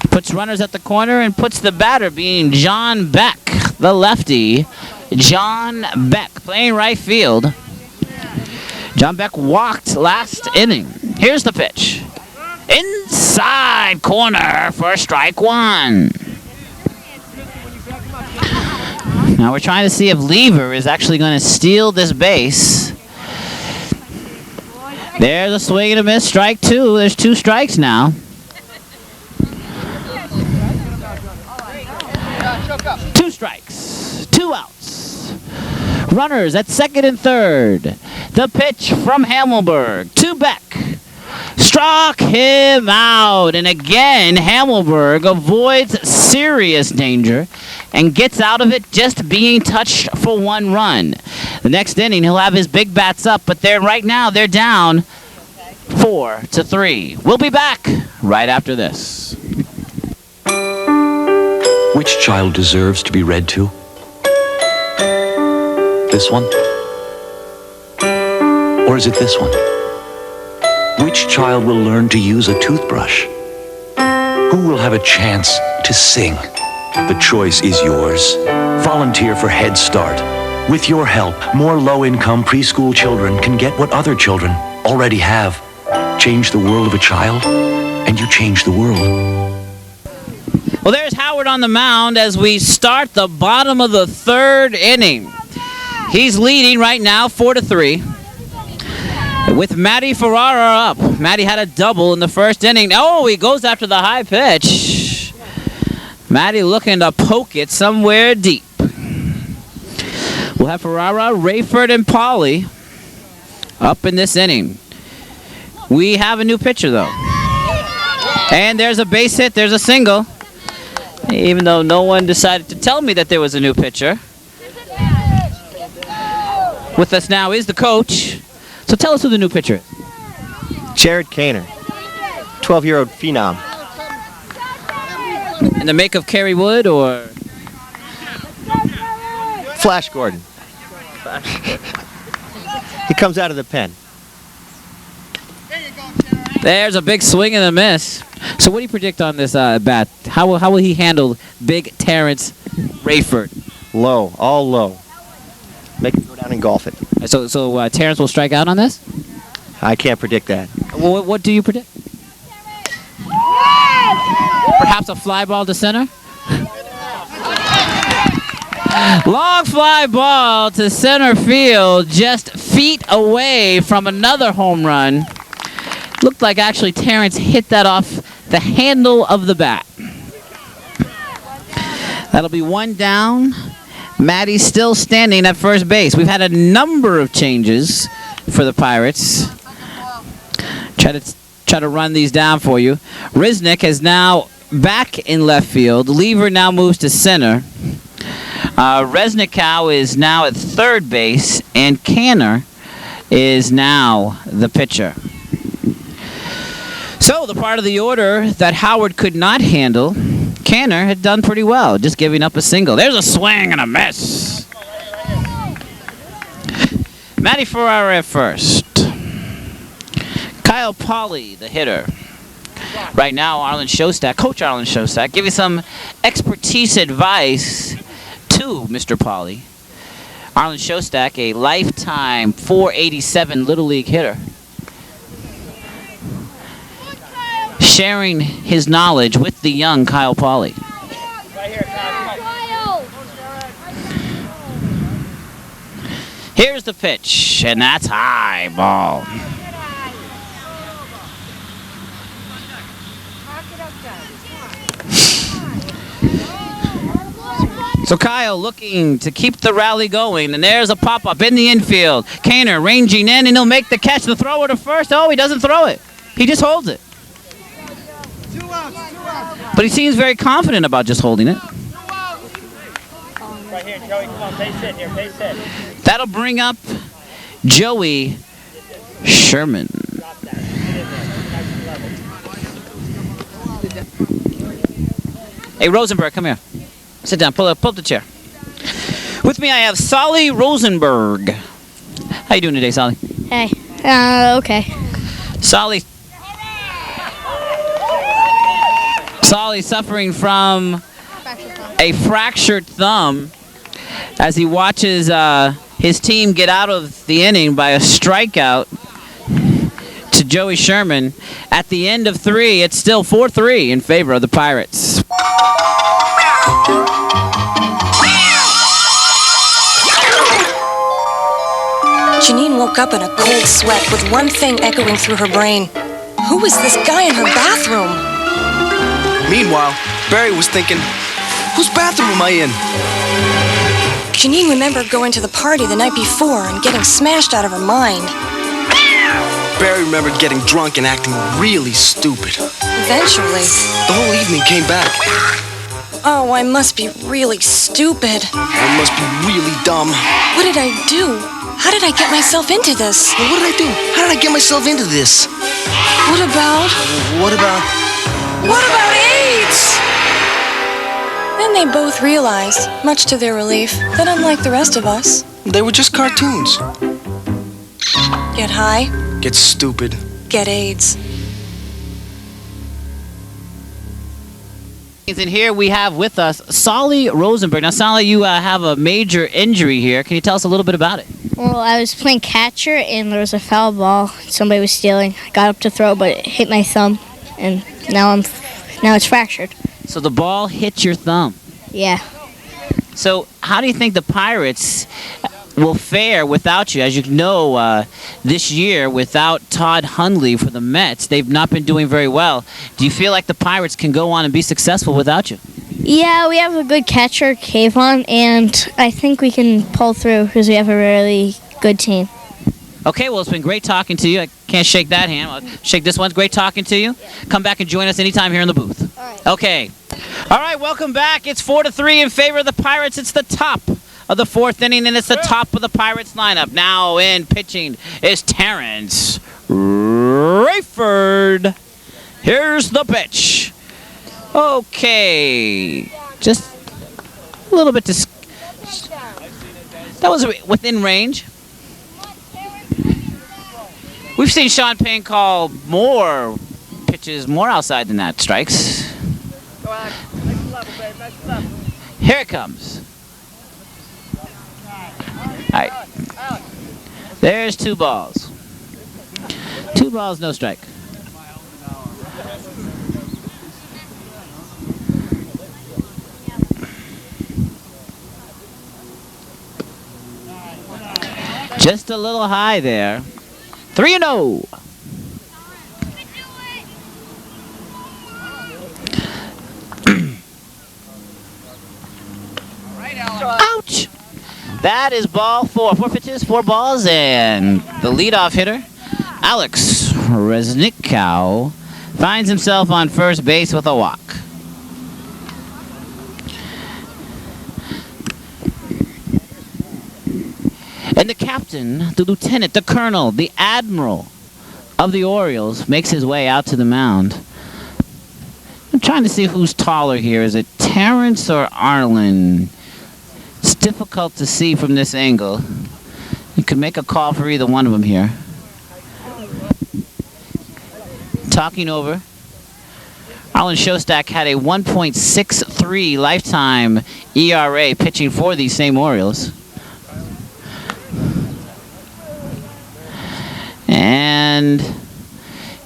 Puts runners at the corner and puts the batter, being John Beck, the lefty. John Beck playing right field. John Beck walked last inning. Here's the pitch. Inside corner for strike 1. Now we're trying to see if Lever is actually going to steal this base. There's a swing and a miss, strike 2. There's 2 strikes now. Two strikes, 2 outs. Runners at second and third. The pitch from Hammelberg to Beck. Struck him out, and again Hammelberg avoids serious danger and gets out of it just being touched for 1 run. The next inning he'll have his big bats up, but right now they're down 4-3. We'll be back right after this. Which child deserves to be read to? This one? Or is it this one? Which child will learn to use a toothbrush? Who will have a chance to sing? The choice is yours. Volunteer for Head Start. With your help, more low-income preschool children can get what other children already have. Change the world of a child, and you change the world. Well, there's Howard on the mound as we start the bottom of the 3rd inning. He's leading right now 4-3. With Matty Ferrara up. Matty had a double in the 1st inning. Oh, he goes after the high pitch. Matty looking to poke it somewhere deep. We'll have Ferrara, Rayford, and Pauly up in this inning. We have a new pitcher, though. And there's a base hit. There's a single. Even though no one decided to tell me that there was a new pitcher. With us now is the coach. So tell us who the new pitcher is. Jared Kaner, 12-year-old phenom. In the make of Kerry Wood or? Flash Gordon. He comes out of the pen. There's a big swing and a miss. So what do you predict on this bat? How will he handle big Terrence Rayford? Low, all low. Make him go down and golf it. So Terrence will strike out on this? I can't predict that. What do you predict? Perhaps a fly ball to center? Long fly ball to center field, just feet away from another home run. Looked like actually Terrence hit that off the handle of the bat. That'll be 1 down. Matty's still standing at first base. We've had a number of changes for the Pirates. Try to run these down for you. Riznick is now back in left field. Lever now moves to center. Resnikow is now at third base, and Canner is now the pitcher. So the part of the order that Howard could not handle, Canner had done pretty well, just giving up a single. There's a swing and a miss. Matty Ferrara at first. Kyle Pauly, the hitter. Right now, Coach Arlen Shostak, give you some expertise advice to Mr. Pauly. Arlen Shostak, a lifetime .487 Little League hitter, sharing his knowledge with the young Kyle Pauly. Right here, Kyle. Here's the pitch, and that's high ball. So Kyle looking to keep the rally going, and there's a pop-up in the infield. Kaner ranging in, and he'll make the catch. The thrower to first. Oh, he doesn't throw it. He just holds it. But he seems very confident about just holding it. Right here, Joey. Come on, base hit here. Base hit. That'll bring up Joey Sherman. Hey, Rosenberg, come here. Sit down. Pull up the chair. With me, I have Solly Rosenberg. How you doing today, Solly? Hey. Okay. Solly suffering from a fractured thumb as he watches his team get out of the inning by a strikeout to Joey Sherman. At the end of 3, it's still 4-3 in favor of the Pirates. Janine woke up in a cold sweat with one thing echoing through her brain. Who was this guy in her bathroom? Meanwhile, Barry was thinking, whose bathroom am I in? Janine remembered going to the party the night before and getting smashed out of her mind. Barry remembered getting drunk and acting really stupid. Eventually. The whole evening came back. Oh, I must be really stupid. I must be really dumb. What did I do? How did I get myself into this? Well, what did I do? How did I get myself into this? What about AIDS? Then they both realized, much to their relief, that unlike the rest of us, they were just cartoons. Get high, Get stupid. get AIDS. And here we have with us Solly Rosenberg. Now, Solly, you have a major injury here. Can you tell us a little bit about it? Well, I was playing catcher, and there was a foul ball somebody was stealing. I got up to throw, but it hit my thumb, and now it's fractured. So the ball hit your thumb. Yeah. So how do you think the Pirates will fare without you? As you know, this year, without Todd Hundley for the Mets, they've not been doing very well. Do you feel like the Pirates can go on and be successful without you? Yeah, we have a good catcher, Kayvon, and I think we can pull through because we have a really good team. Okay, well, it's been great talking to you. I can't shake that hand. I'll shake this one. It's great talking to you. Come back and join us anytime here in the booth. All right. Okay. All right, welcome back. It's 4-3 in favor of the Pirates. It's the top of the 4th inning, and it's the top of the Pirates lineup. Now in pitching is Terrence Rayford. Here's the pitch. Okay. Just a little bit. That was within range. We've seen Sean Payne call more pitches more outside than that. Strikes. Here it comes. All right. There's 2 balls. 2 balls, no strike. Just a little high there. 3-0. Ouch! That is ball 4. 4 pitches, 4 balls, and the leadoff hitter, Alex Resnickow, finds himself on first base with a walk. And the captain, the lieutenant, the colonel, the admiral of the Orioles makes his way out to the mound. I'm trying to see who's taller here. Is it Terrence or Arlen? It's difficult to see from this angle. You can make a call for either one of them here. Talking over. Arlen Shostak had a 1.63 lifetime ERA pitching for these same Orioles. And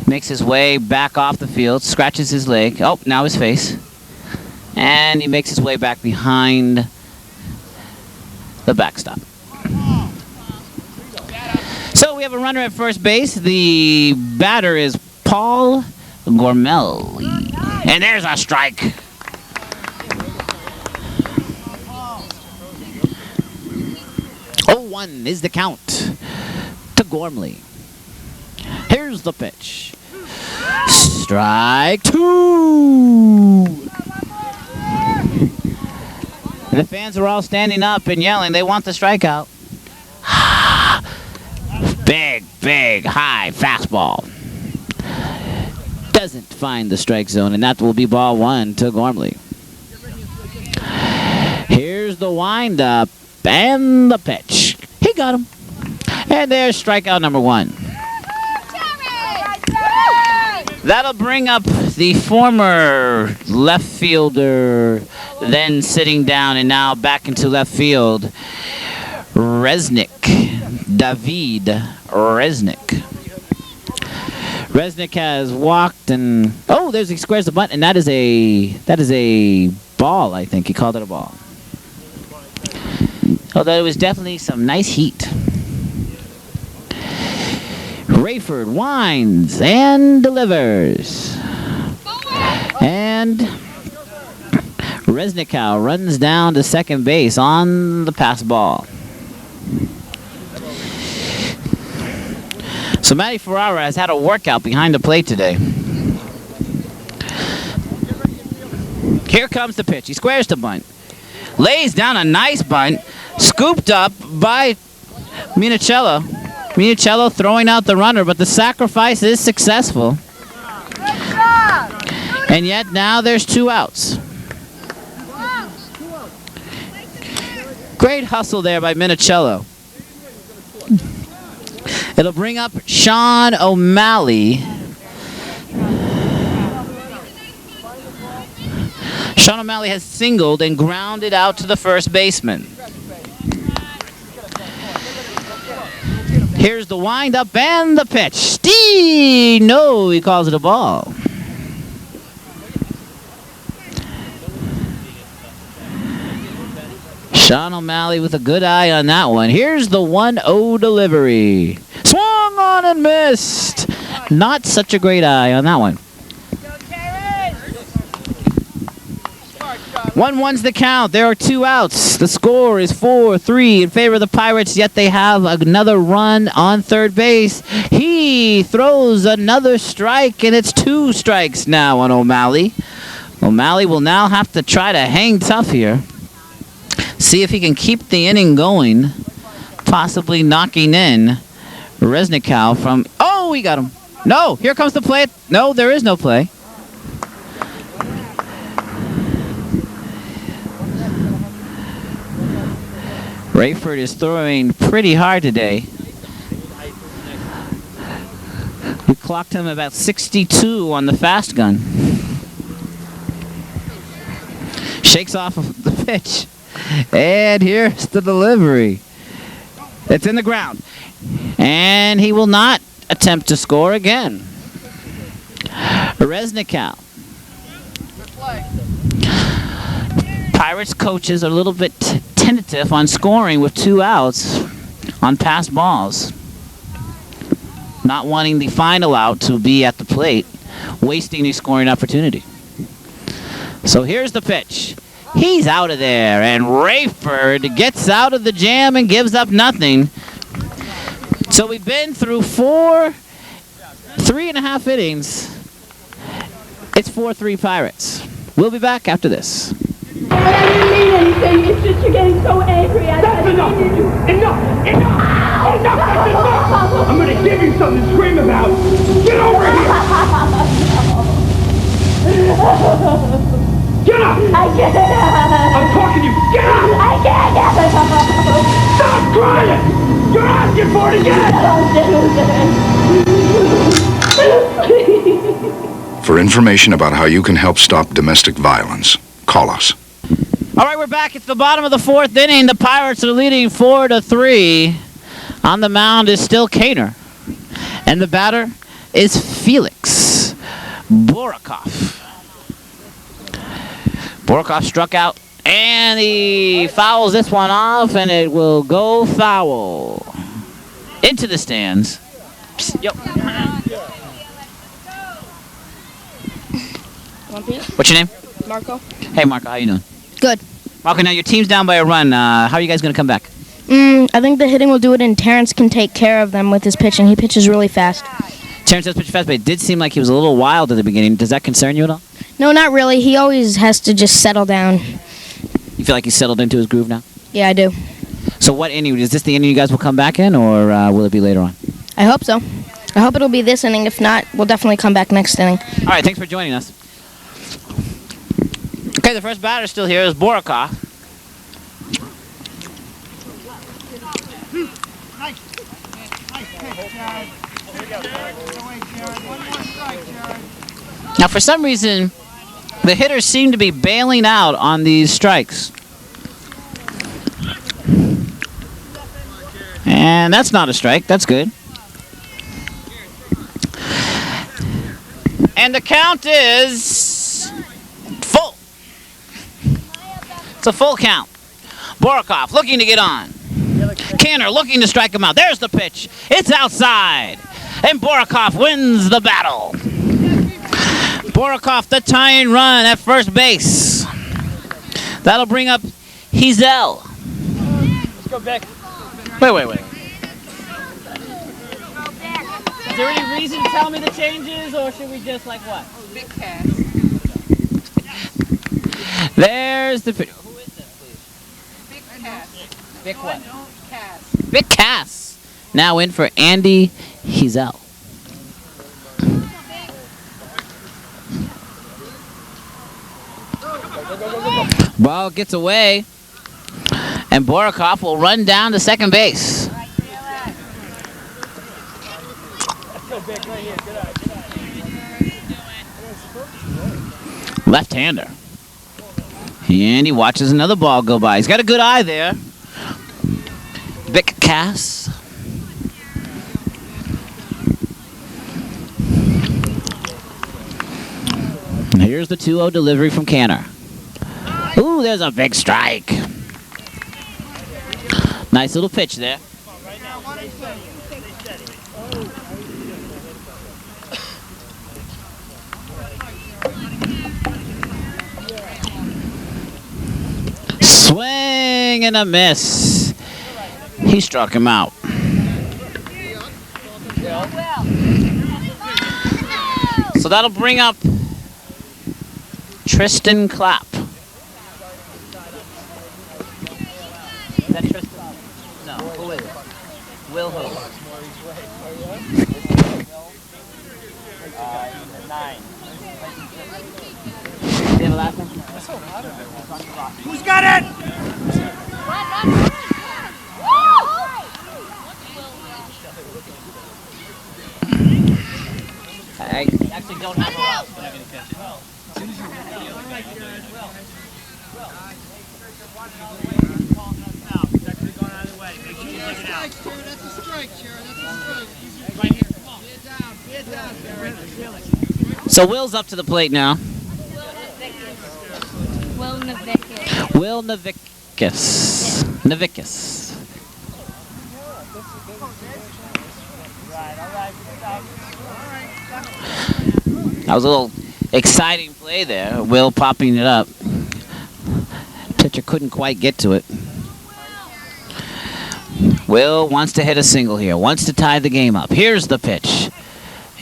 makes his way back off the field, scratches his leg. Oh, now his face. And he makes his way back behind the backstop. So we have a runner at first base. The batter is Paul Gormelli. And there's a strike. Oh, 1 is the count to Gormley. Here's the pitch. Strike 2. The fans are all standing up and yelling. They want the strikeout. Big, high fastball. Doesn't find the strike zone, and that will be ball 1 to Gormley. Here's the windup and the pitch. He got him. And there's strikeout number 1. That'll bring up the former left fielder, then sitting down and now back into left field, Resnick. David Resnick. Resnick has walked and he squares the bunt, and that is a ball. I think he called it a ball. Although it was definitely some nice heat. Rayford winds and delivers. And Resnickow runs down to second base on the pass ball. So Matty Ferrara has had a workout behind the plate today. Here comes the pitch. He squares the bunt. Lays down a nice bunt. Scooped up by Minicello. Minicello throwing out the runner, but the sacrifice is successful. And yet now there's 2 outs. Great hustle there by Minicello. It'll bring up Sean O'Malley. Sean O'Malley has singled and grounded out to the first baseman. Here's the windup and the pitch. No, he calls it a ball. Sean O'Malley with a good eye on that one. Here's the 1-0 delivery. Swung on and missed. Not such a great eye on that one. 1-1's the count. There are 2 outs. The score is 4-3 in favor of the Pirates, yet they have another run on third base. He throws another strike, and it's 2 strikes now on O'Malley. O'Malley will now have to try to hang tough here. See if he can keep the inning going, possibly knocking in Resnickow from... Oh, he got him. No, here comes the play. No, there is no play. Rayford is throwing pretty hard today. We clocked him about 62 on the fast gun. Shakes off of the pitch. And here's the delivery. It's in the ground. And he will not attempt to score again. Resnickow. Pirates coaches are a little bit tentative on scoring with 2 outs on pass balls. Not wanting the final out to be at the plate, wasting the scoring opportunity. So here's the pitch. He's out of there, and Rayford gets out of the jam and gives up nothing. So we've been through 3.5 innings. It's 4-3 Pirates. We'll be back after this. I didn't mean anything. It's just you're getting so angry. That's enough. Enough. Enough. That's enough. I'm going to give you something to scream about. Get over here. Get up! I can't! I'm talking to you! Get up! I can't get up! Stop crying! You're asking for it again! For information about how you can help stop domestic violence, call us. All right, we're back. It's the bottom of the 4th inning. The Pirates are leading 4-3. On the mound is still Kaner. And the batter is Felix Borakov. Borakov struck out, and he fouls this one off, and it will go foul. Into the stands. Yo. What's your name? Marco. Hey, Marco, how you doing? Good. Marco, now your team's down by a run. How are you guys going to come back? I think the hitting will do it, and Terrence can take care of them with his pitching. He pitches really fast. Terrence does pitch fast, but it did seem like he was a little wild at the beginning. Does that concern you at all? No, not really. He always has to just settle down. You feel like he's settled into his groove now? Yeah, I do. So what inning? Is this the inning you guys will come back in, or will it be later on? I hope so. I hope it'll be this inning. If not, we'll definitely come back next inning. All right, thanks for joining us. Okay, the first batter still here is Borakov. Now, for some reason, the hitters seem to be bailing out on these strikes. And that's not a strike. That's good. And the count is full. It's a full count. Borakov looking to get on. Canner looking to strike him out. There's the pitch. It's outside. And Borakov wins the battle. Borakov, the tying run at first base. That'll bring up Hizel. Let's go back. Wait. Is there any reason to tell me the changes, or should we just like what? Big cast. There's the pitch. Who is this, please? Big cast. Big what? Cast. Big Cass. Now in for Andy Hizel. Ball gets away, and Borakov will run down to second base. Left-hander. And he watches another ball go by. He's got a good eye there. Vic Cass. And here's the 2-0 delivery from Canner. Ooh, there's a big strike. Nice little pitch there. Swing and a miss. He struck him out. So that'll bring up Tristan Clapp. Is that Tristan? No, who is it? Will who? 9. Do you have a last one? Who's got it? I actually don't have a last, but I'm going to catch it. So Will's up to the plate now. Will Navickas. That was a little exciting play there. Will popping it up. Pitcher couldn't quite get to it. Will wants to hit a single here. Wants to tie the game up. Here's the pitch.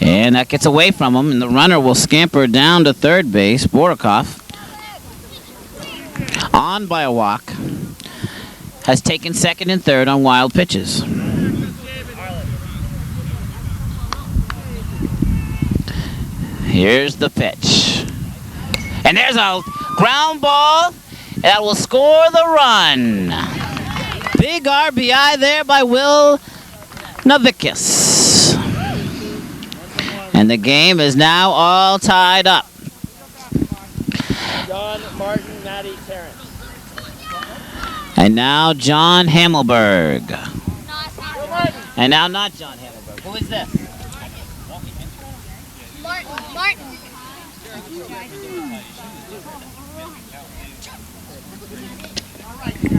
And that gets away from him, and the runner will scamper down to third base. Borakov, on by a walk, has taken second and third on wild pitches. Here's the pitch. And there's a ground ball that will score the run. Big RBI there by Will Navickas. And the game is now all tied up. John, Martin, Matty, Terrence. And now John Hamelberg. And now not John Hamelberg. Who is this?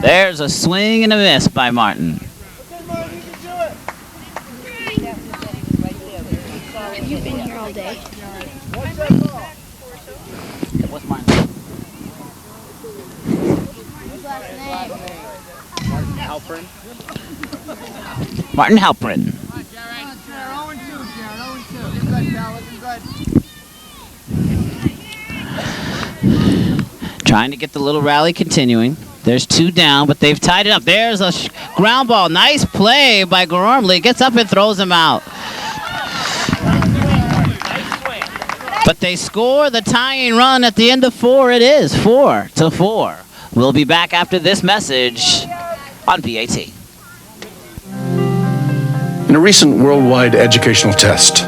There's a swing and a miss by Martin. You've been here all day. What's Martin? Halpern. Martin Halpern. Trying to get the little rally continuing. There's 2 down, but they've tied it up. There's a ground ball. Nice play by Gormley. Gets up and throws him out. But they score the tying run at the end of 4. It is 4-4. We'll be back after this message on BAT. In a recent worldwide educational test,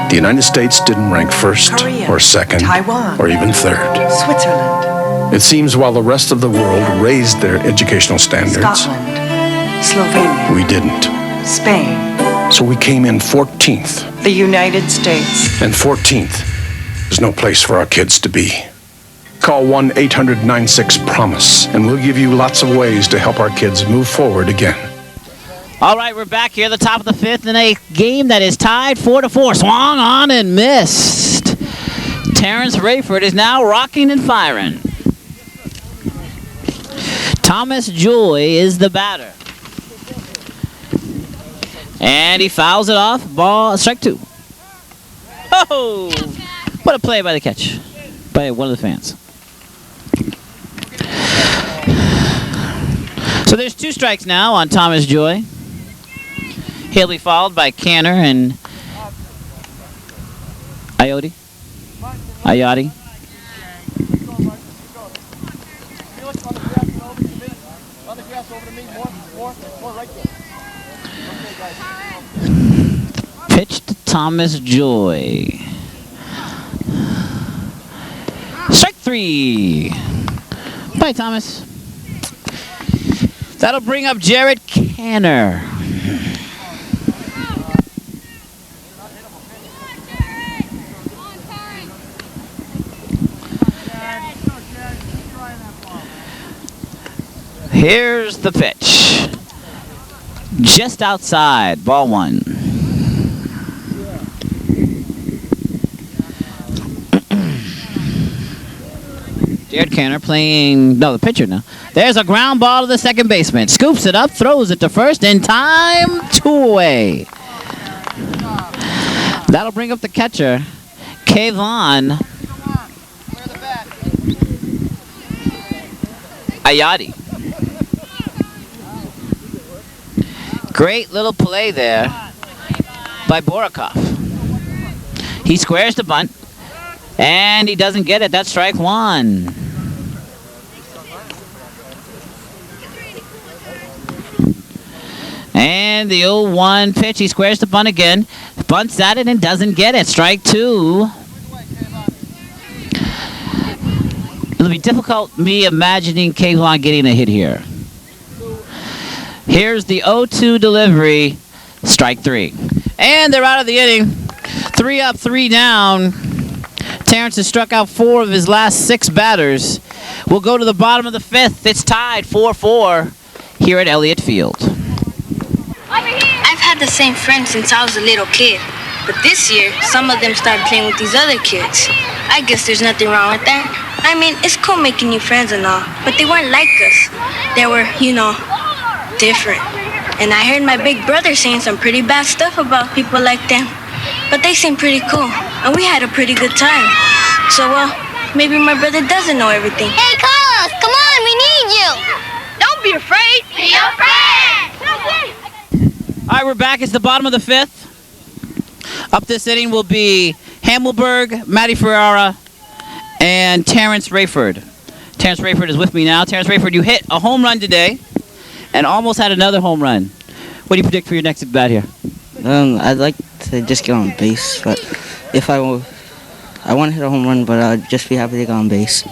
the United States didn't rank first Korea, or second Taiwan, or even third. Switzerland, It seems while the rest of the world raised their educational standards, Scotland, Slovenia, we didn't. Spain, So we came in 14th. the United States. And 14th is no place for our kids to be. Call 1-800-96-PROMISE, and we'll give you lots of ways to help our kids move forward again. All right, we're back here at the top of the 5th in a game that is tied 4-4. Swung on and missed. Terrence Rayford is now rocking and firing. Thomas Joy is the batter. And he fouls it off. Ball, strike 2. Oh! What a play by the catch. By one of the fans. So there's 2 strikes now on Thomas Joy. He'll be followed by Canner and Ayodi. Pitch to Thomas Joy. Strike 3. Bye, Thomas. That'll bring up Jared Canner. Here's the pitch. Just outside, ball 1. Jared Canner playing, no, the pitcher now. There's a ground ball to the second baseman. Scoops it up, throws it to first, in time, 2 away. That'll bring up the catcher, Kayvon Ayadi. Great little play there by Borakov. He squares the bunt, and he doesn't get it. That's strike 1. And the 0-1 pitch, he squares the bunt again. Bunts at it and doesn't get it. Strike 2. It'll be difficult me imagining Kayvon getting a hit here. Here's the 0-2 delivery. Strike 3. And they're out of the inning. 3 up, 3 down. Terrence has struck out 4 of his last 6 batters. We'll go to the bottom of the 5th. It's tied 4-4 here at Elliott Field. I've had the same friends since I was a little kid. But this year, some of them started playing with these other kids. I guess there's nothing wrong with that. I mean, it's cool making new friends and all, but they weren't like us. They were, different. And I heard my big brother saying some pretty bad stuff about people like them. But they seemed pretty cool, and we had a pretty good time. So, maybe my brother doesn't know everything. Hey, Carlos, come on, we need you. Don't be afraid. Be your friend. All right, we're back. It's the bottom of the 5th. Up this inning will be Hamelberg, Matty Ferrara, and Terrence Rayford. Terrence Rayford is with me now. Terrence Rayford, you hit a home run today and almost had another home run. What do you predict for your next at bat here? I'd like to just get on base, but if I want to hit a home run, but I'd just be happy to get on base.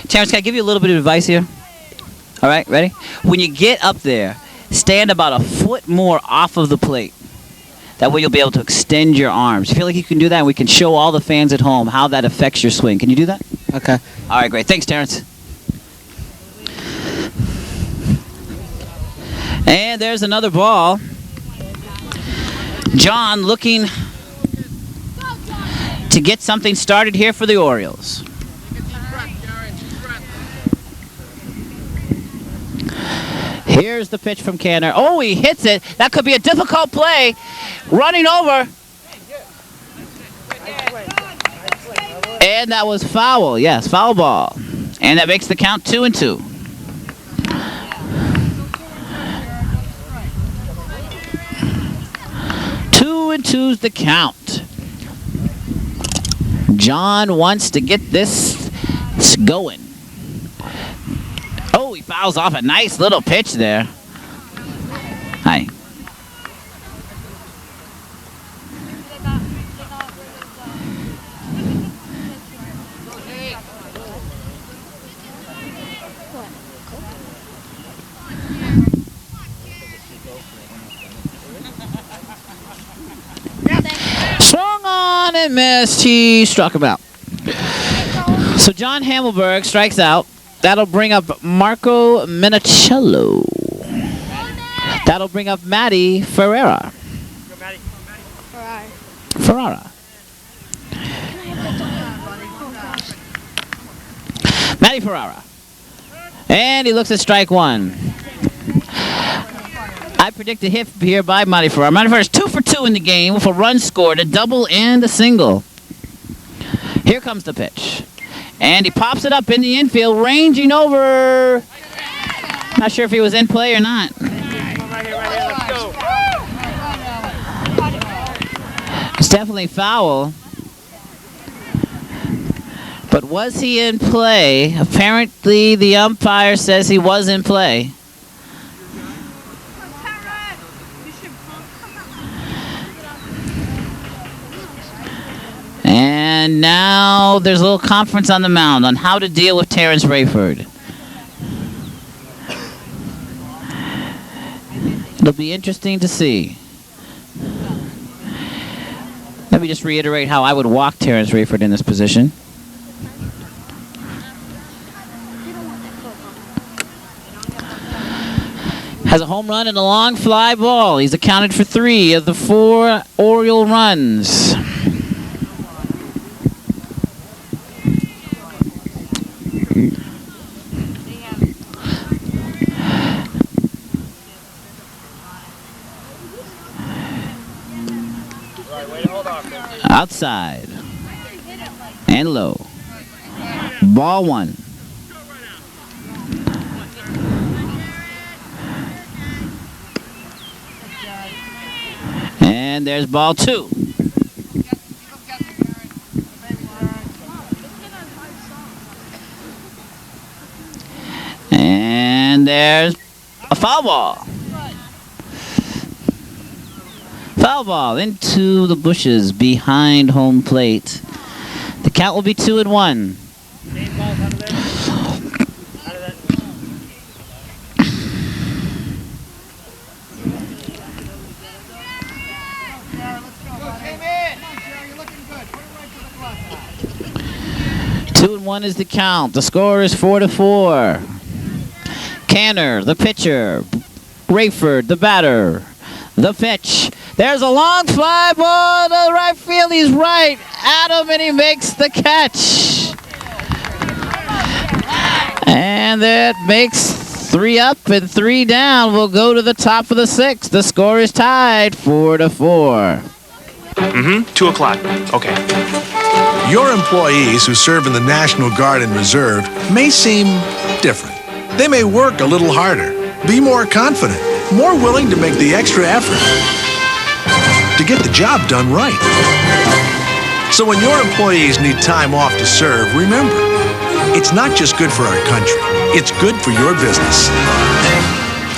Terrence, can I give you a little bit of advice here? All right, ready? When you get up there, stand about a foot more off of the plate. That way you'll be able to extend your arms. You feel like you can do that, and we can show all the fans at home how that affects your swing. Can you do that? Okay. All right, great. Thanks, Terrence. And there's another ball. John looking to get something started here for the Orioles. Here's the pitch from Canner. Oh, he hits it. That could be a difficult play. Running over. And that was foul. Yes, foul ball. And that makes the count 2-2. Two and two's the count. John wants to get this going. Oh, he fouls off a nice little pitch there. Hi. Swung on and missed. He struck him out. So John Hamelberg strikes out. That'll bring up Marco Minicello. That'll bring up Matty Ferrara. Ferrara. Matty Ferrara. And he looks at strike one. I predict a hit here by Matty Ferrara. Matty Ferrara's 2 for 2 in the game with a run scored, a double and a single. Here comes the pitch. And he pops it up in the infield, ranging over. Not sure if he was in play or not. It's definitely foul. But was he in play? Apparently, the umpire says he was in play. And now there's a little conference on the mound on how to deal with Terrence Rayford. It'll be interesting to see. Let me just reiterate how I would walk Terrence Rayford in this position. Has a home run and a long fly ball. He's accounted for 3 of the 4 Oriole runs. Outside. And low. Ball 1. And there's ball 2. And there's a foul ball. Foul ball into the bushes behind home plate. The count will be 2-1. 2-1 is the count. The score is 4-4. Canner, the pitcher. Rayford, the batter. The pitch. There's a long fly ball to right field. He's right at him, and he makes the catch. And that makes 3 up and 3 down. We'll go to the top of the 6th. The score is tied 4-4. 2 o'clock. Okay. Your employees who serve in the National Guard and Reserve may seem different. They may work a little harder, be more confident, more willing to make the extra effort to get the job done right. So when your employees need time off to serve, remember, it's not just good for our country, it's good for your business.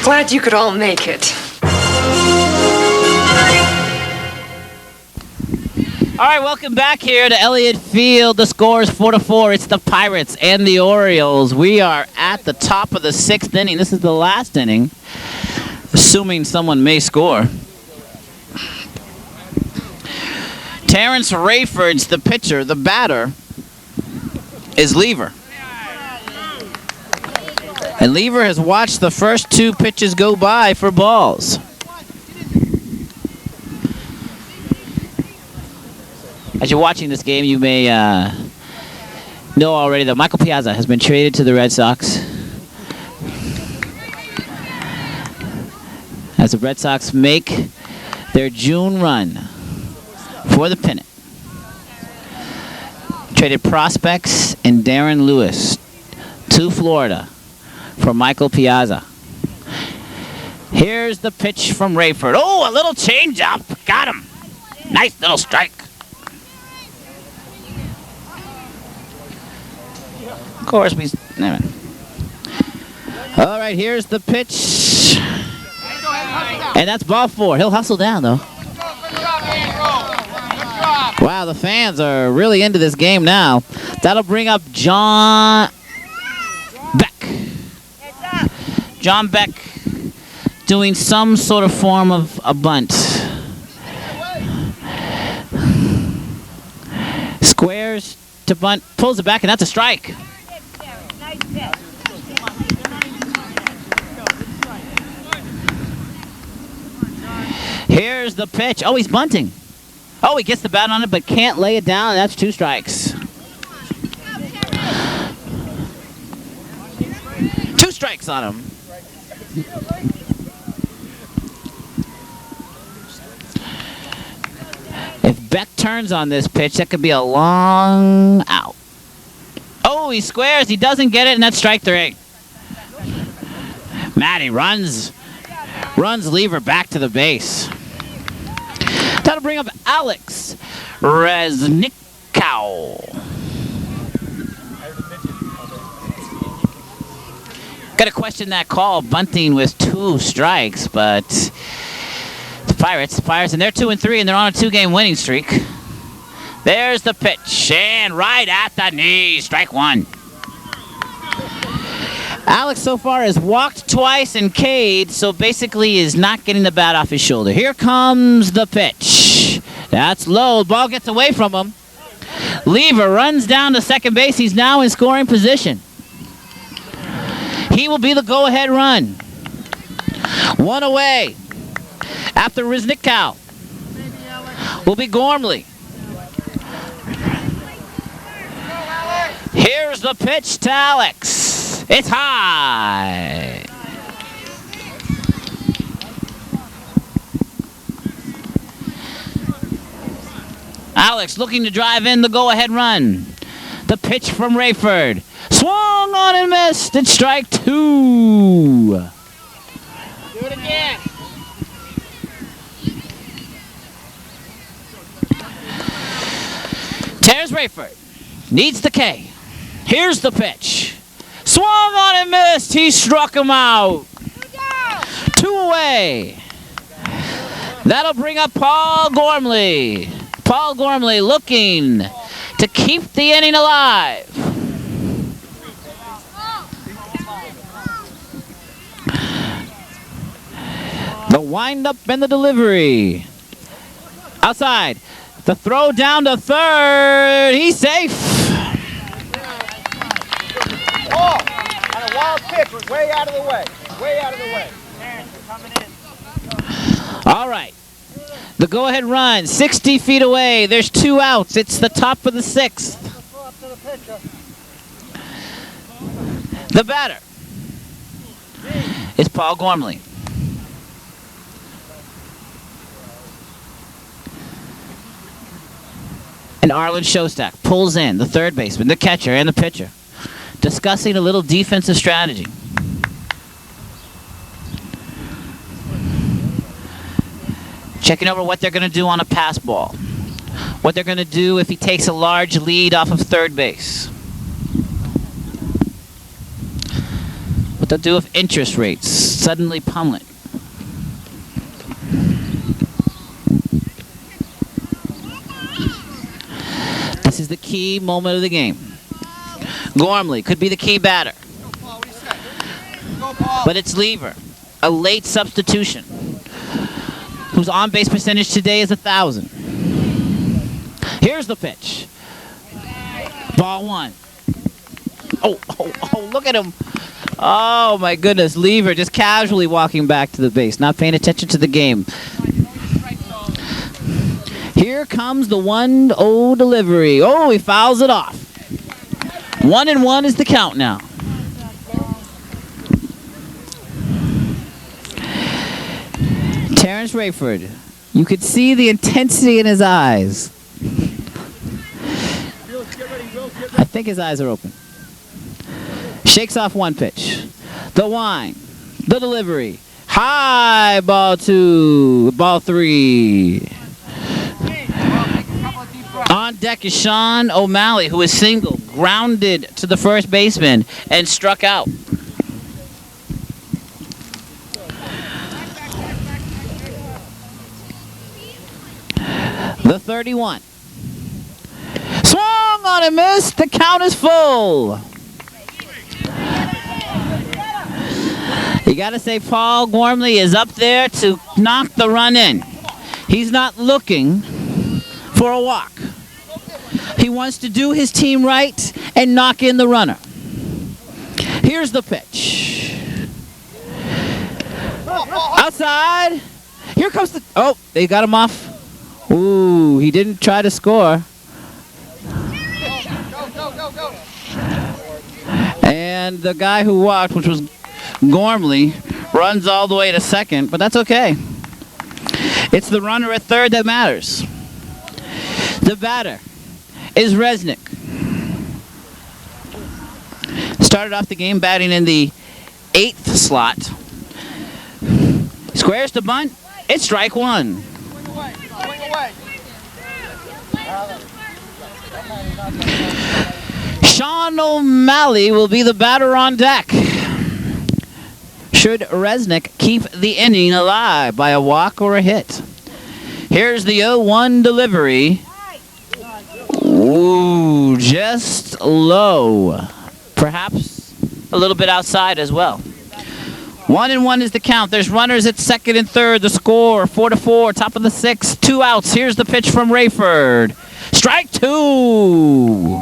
Glad you could all make it. All right, welcome back here to Elliott Field. The score is 4-4. It's the Pirates and the Orioles. We are at the top of the 6th inning. This is the last inning, assuming someone may score. Terrence Rayford's the pitcher. The batter is Lever. And Lever has watched the first 2 pitches go by for balls. As you're watching this game, you may know already that Michael Piazza has been traded to the Red Sox. As the Red Sox make their June run for the pennant. Traded prospects and Darren Lewis to Florida for Michael Piazza. Here's the pitch from Rayford. Oh, a little changeup. Got him. Nice little strike. Of course, all right, here's the pitch. And that's ball 4. He'll hustle down, though. Wow, the fans are really into this game now. That'll bring up John Beck. John Beck doing some sort of form of a bunt. Squares to bunt, pulls it back, and that's a strike. Here's the pitch. Oh, he's bunting. Oh, he gets the bat on it, but can't lay it down. That's 2 strikes. 2 strikes on him. If Beck turns on this pitch, that could be a long out. Oh, he squares. He doesn't get it, and that's strike 3. Matty runs Lever back to the base. That'll bring up Alex Resnickow. Got to question that call, bunting with 2 strikes, but the Pirates, and they're 2-3, and they're on a 2-game winning streak. There's the pitch, and right at the knee, strike 1. Alex so far has walked twice and K'd, so basically is not getting the bat off his shoulder. Here comes the pitch. That's low. Ball gets away from him. Lever runs down to second base. He's now in scoring position. He will be the go-ahead run. 1 away. After Riznickow will be Gormley. Here's the pitch to Alex. It's high. Alex looking to drive in the go-ahead run. The pitch from Rayford. Swung on and missed. It's strike 2. Do it again. Terrence Rayford needs the K. Here's the pitch. Swung on and missed. He struck him out. 2 away. That'll bring up Paul Gormley. Paul Gormley looking to keep the inning alive. The windup and the delivery. Outside. The throw down to third. He's safe. Ball. On a wild pitch was way out of the way. Way out of the way. Terrence, you're coming in. All right. The go-ahead run, 60 feet away. There's 2 outs. It's the top of the 6th. The batter is Paul Gormley. And Arlen Shostak pulls in the third baseman, the catcher, and the pitcher, discussing a little defensive strategy. Checking over what they're going to do on a pass ball. What they're going to do if he takes a large lead off of third base. What they'll do if interest rates suddenly pummel it. This is the key moment of the game. Gormley could be the key batter. But it's Lever, a late substitution, whose on-base percentage today is 1,000. Here's the pitch. Ball one. Oh, look at him. Oh, my goodness. Lever just casually walking back to the base, not paying attention to the game. Here comes the 1-0 delivery. Oh, he fouls it off. 1-1 is the count now. Terrence Rayford. You could see the intensity in his eyes. I think his eyes are open. Shakes off one pitch. The wind. The delivery. High, ball two. Ball three. On deck is Sean O'Malley, who is single, grounded to the first baseman, and struck out. The 31. Swung on and missed. The count is full. You got to say Paul Gormley is up there to knock the run in. He's not looking for a walk. He wants to do his team right and knock in the runner. Here's the pitch. Outside. Here comes the... Oh, they got him off. Ooh, he didn't try to score. And the guy who walked, which was Gormley, runs all the way to second, but that's okay. It's the runner at third that matters. The batter is Resnick. Started off the game batting in the 8th slot. Squares to bunt. It's strike one. Sean O'Malley will be the batter on deck. Should Resnick keep the inning alive by a walk or a hit? Here's the 0-1 delivery. Ooh, just low. Perhaps a little bit outside as well. 1-1 is the count. There's runners at second and third. The score, 4-4, top of the 6th. 2 outs. Here's the pitch from Rayford. Strike two.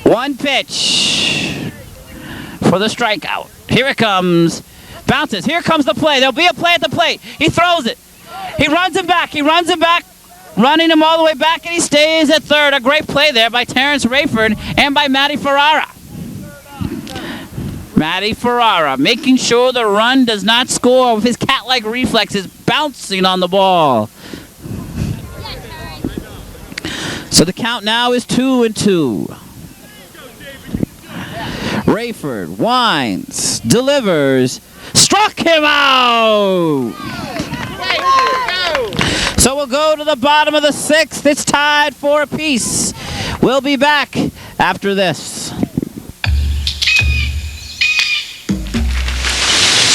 One pitch for the strikeout. Here it comes. Bounces. Here comes the play. There'll be a play at the plate. He throws it. He runs him back. He runs him back. Running him all the way back, and he stays at third. A great play there by Terrence Rayford and by Matty Ferrara. Matty Ferrara making sure the run does not score with his cat-like reflexes, bouncing on the ball. So the count now is 2-2. Rayford winds, delivers, struck him out! So we'll go to the bottom of the 6th. It's tied for apiece. We'll be back after this.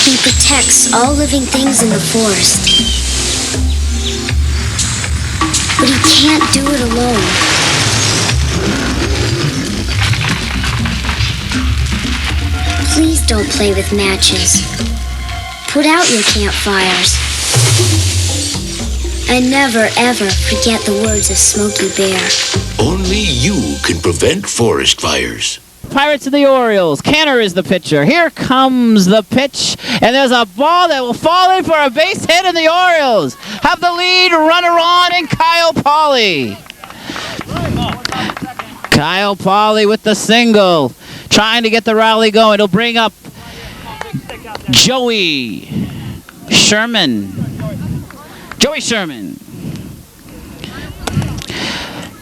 He protects all living things in the forest. But he can't do it alone. Please don't play with matches. Put out your campfires. And never, ever forget the words of Smokey Bear. Only you can prevent forest fires. Pirates and the Orioles. Canner is the pitcher. Here comes the pitch, and there's a ball that will fall in for a base hit, and the Orioles have the lead runner on, and Kyle Pauly. Kyle Pauly with the single, trying to get the rally going. It'll bring up Joey Sherman.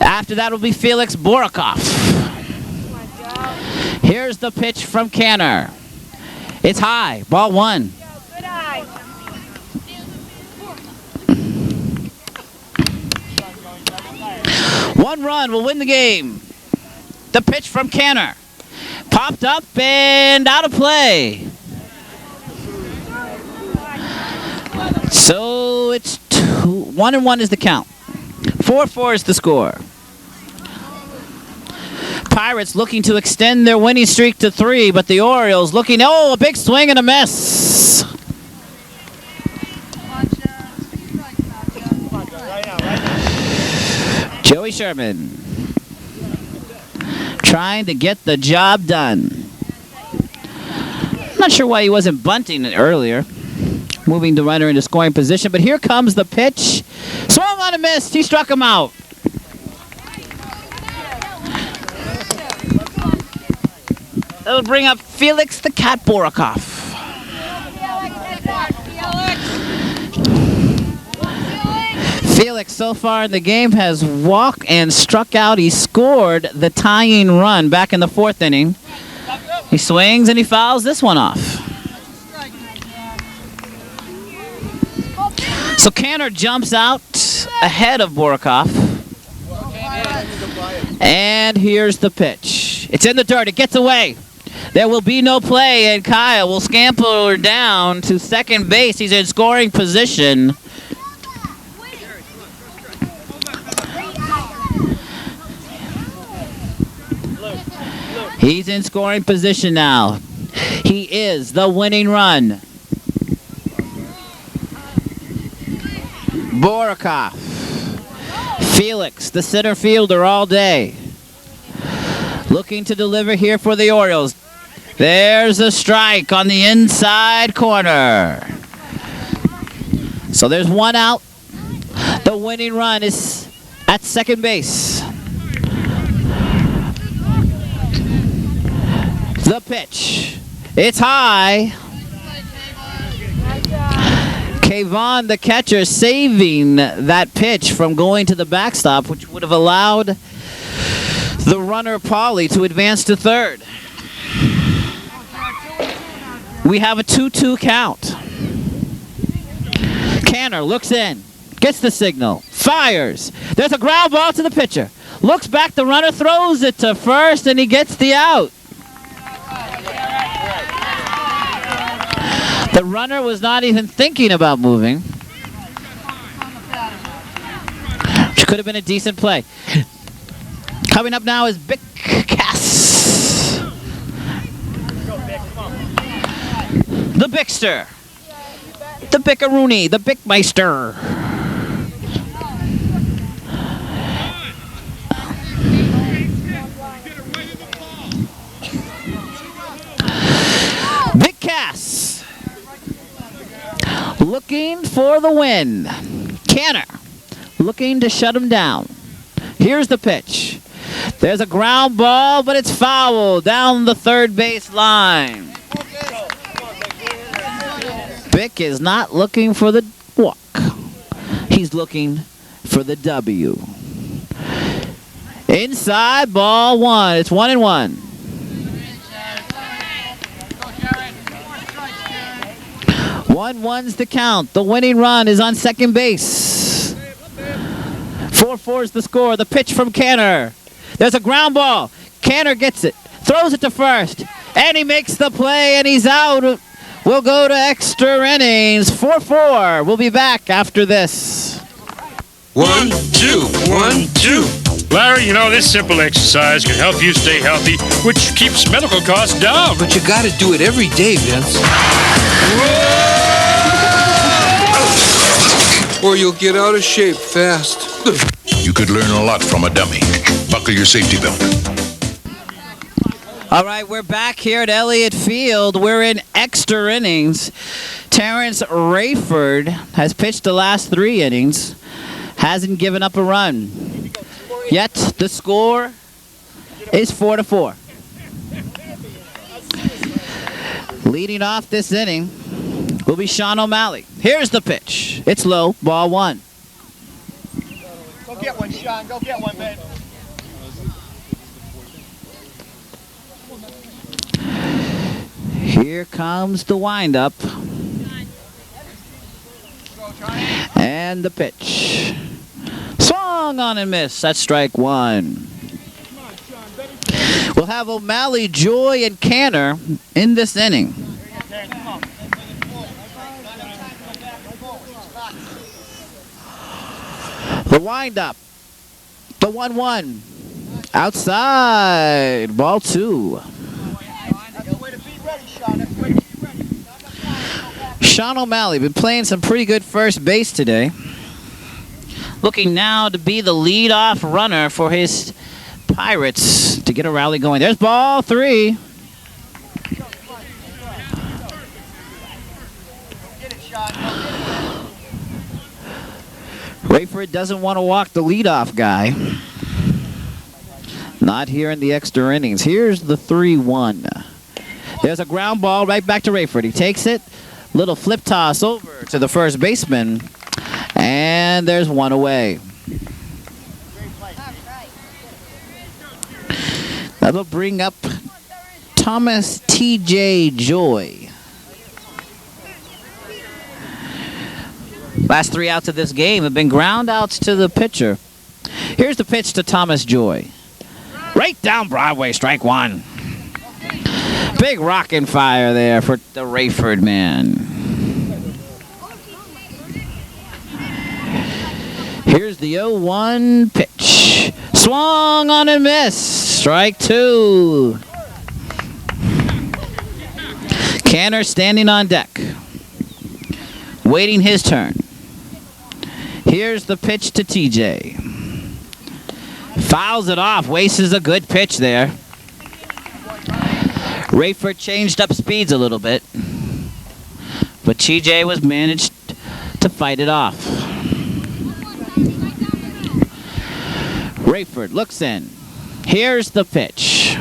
After that will be Felix Borikoff. Here's the pitch from Canner. It's high. Ball one. One run will win the game. The pitch from Canner. Popped up and out of play. So it's 1-1 is the count. 4-4 is the score. Pirates looking to extend their winning streak to 3, but the Orioles looking, oh, a big swing and a miss. Joey Sherman trying to get the job done. Not sure why he wasn't bunting earlier. Moving the runner into scoring position, but here comes the pitch. Swung on a miss. He struck him out. That'll bring up Felix the Cat Borokoff. Felix, so far in the game, has walked and struck out. He scored the tying run back in the 4th inning. He swings and he fouls this one off. So Canner jumps out ahead of Borokoff. And here's the pitch. It's in the dirt. It gets away. There will be no play, and Kyle will scamper down to second base. He's in scoring position. He's in scoring position now. He is the winning run. Borokoff. Felix, the center fielder all day. Looking to deliver here for the Orioles. There's a strike on the inside corner. So there's one out. The winning run is at second base. The pitch. It's high. Kayvon, the catcher, saving that pitch from going to the backstop, which would have allowed the runner, Pauly, to advance to third. We have a 2-2 count. Canner looks in, gets the signal, fires. There's a ground ball to the pitcher. Looks back, the runner throws it to first, and he gets the out. The runner was not even thinking about moving, which could have been a decent play. Coming up now is Bick Cass. The Bickster. The Bickaroony. The Bickmeister. Bick Cass. Looking for the win. Canner looking to shut him down. Here's the pitch. There's a ground ball, but it's foul down the third base line. Bick is not looking for the walk. He's looking for the W. Inside, ball one. It's 1-1. 1-1's the count. The winning run is on second base. 4-4's the score. The pitch from Canner. There's a ground ball. Canner gets it. Throws it to first. And he makes the play, and he's out. We'll go to extra innings. 4-4. We'll be back after this. 1, 2, 1, 2. Larry, you know, this simple exercise can help you stay healthy, which keeps medical costs down. But you gotta do it every day, Vince. Or you'll get out of shape fast. You could learn a lot from a dummy. Buckle your safety belt. All right, we're back here at Elliott Field. We're in extra innings. Terrence Rayford has pitched the last 3 innings. Hasn't given up a run. Yet the score is 4-4. Leading off this inning will be Sean O'Malley. Here's the pitch. It's low, ball 1. Go get one, Sean. Go get one, man. Here comes the windup. And the pitch. Swung on and missed. That's strike 1. We'll have O'Malley, Joy, and Canner in this inning. The windup. The 1-1. Outside. Ball 2. Sean O'Malley been playing some pretty good first base today. Looking now to be the leadoff runner for his Pirates to get a rally going. There's ball 3. Rayford doesn't want to walk the leadoff guy. Not here in the extra innings. Here's the 3-1. There's a ground ball right back to Rayford. He takes it. Little flip toss over to the first baseman. And there's one away. That'll bring up Thomas T.J. Joy. Last 3 outs of this game have been ground outs to the pitcher. Here's the pitch to Thomas Joy. Right down Broadway, strike 1. Big rockin' fire there for the Rayford man. Here's the 0-1 pitch. Swung on and missed. Strike 2. Canner standing on deck, waiting his turn. Here's the pitch to TJ. Fouls it off. Wastes a good pitch there. Rayford changed up speeds a little bit, but TJ was managed to fight it off. Rayford looks in. Here's the pitch.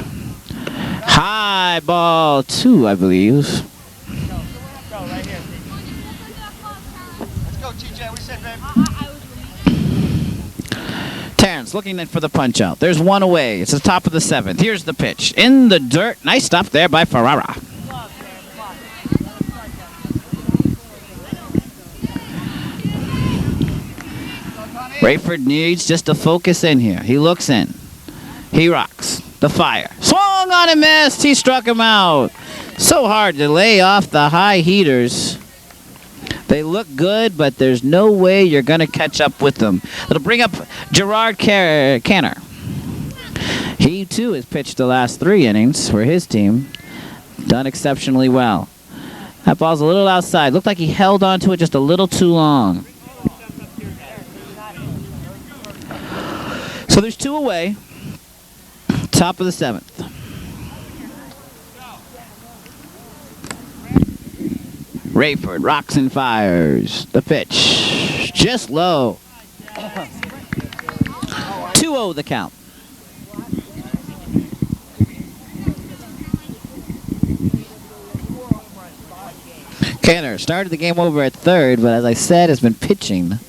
High ball 2, I believe. Let's go, TJ. We said, baby. Terrence looking in for the punch out. There's one away. It's the top of the 7th. Here's the pitch. In the dirt. Nice stop there by Ferrara. Rayford needs just to focus in here. He looks in. He rocks. The fire. Swung on and missed. He struck him out. So hard to lay off the high heaters. They look good, but there's no way you're going to catch up with them. It'll bring up Gerard Canner. He, too, has pitched the last 3 innings for his team. Done exceptionally well. That ball's a little outside. Looked like he held on to it just a little too long. So there's 2 away. Top of the 7th. Rayford rocks and fires. The pitch. Just low. 2-0 the count. Canner started the game over at 3rd, but as I said, has been pitching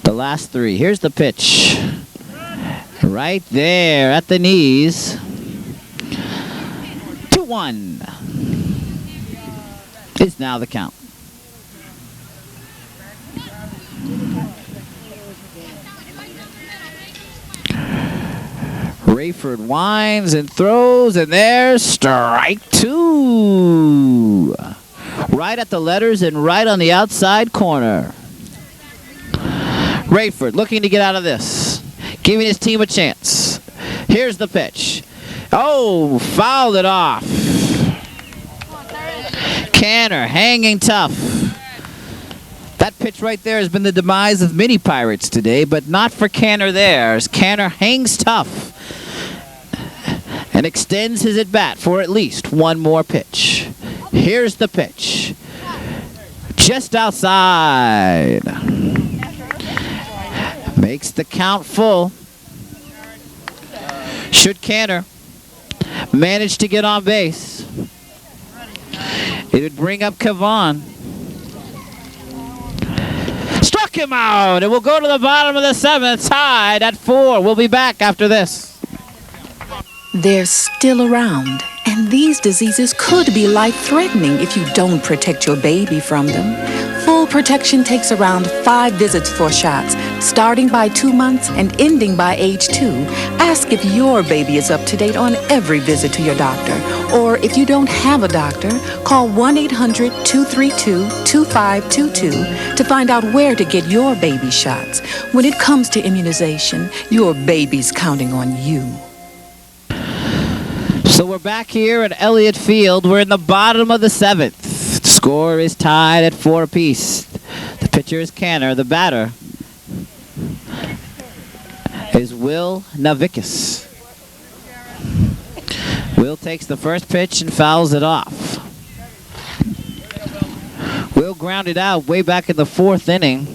the last 3. Here's the pitch. Right there at the knees. 2-1. Is now the count. Rayford winds and throws, and there's strike 2. Right at the letters and right on the outside corner. Rayford looking to get out of this, giving his team a chance. Here's the pitch. Oh, fouled it off. Canner hanging tough. That pitch right there has been the demise of many Pirates today, but not for Canner there, as Canner hangs tough and extends his at-bat for at least one more pitch. Here's the pitch. Just outside. Makes the count full. Should Canner manage to get on base, it would bring up Kavan. Struck him out. It will go to the bottom of the 7th, tied at 4. We'll be back after this. They're still around, and these diseases could be life-threatening if you don't protect your baby from them. Full Full protection takes around 5 visits for shots, starting by 2 months and ending by age 2. Ask if your baby is up to date on every visit to your doctor. Or if you don't have a doctor, call 1-800-232-2522 to find out where to get your baby shots. When it comes to immunization, your baby's counting on you. So we're back here at Elliott Field. We're in the bottom of the 7th. The score is tied at 4 apiece. The pitcher is Canner. The batter is Will Navikas. Will takes the first pitch and fouls it off. Will grounded out way back in the 4th inning.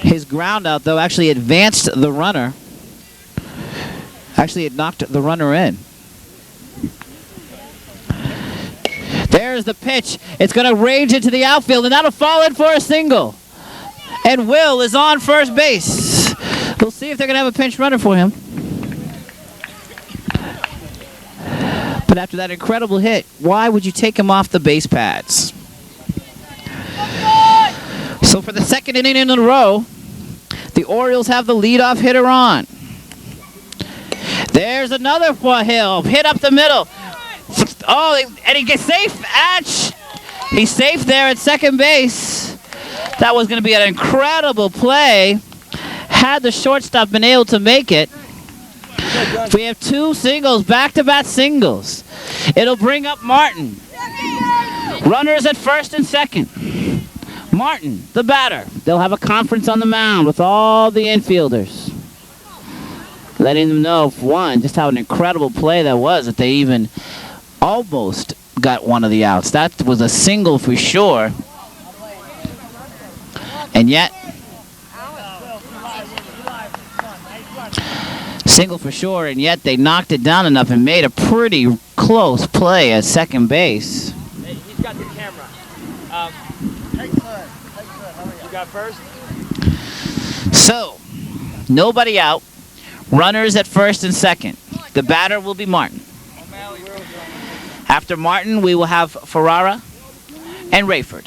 His ground out, though, actually advanced the runner. Actually, it knocked the runner in. There's the pitch. It's going to range into the outfield, and that'll fall in for a single. And Will is on first base. We'll see if they're going to have a pinch runner for him. But after that incredible hit, why would you take him off the base pads? So for the 2nd inning in a row, the Orioles have the leadoff hitter on. There's another hill hit up the middle. Oh, and he gets safe. Atch. He's safe there at second base. That was going to be an incredible play. Had the shortstop been able to make it. We have 2 singles, back-to-back singles. It'll bring up Martin. Runners at first and second. Martin, the batter. They'll have a conference on the mound with all the infielders, letting them know, for one, just how an incredible play that was, that they even almost got one of the outs. That was a single for sure. And yet, single for sure, and yet they knocked it down enough and made a pretty close play at second base. Hey, he's got the camera. You got first? So, nobody out. Runners at first and second. The batter will be Martin. After Martin, we will have Ferrara and Rayford.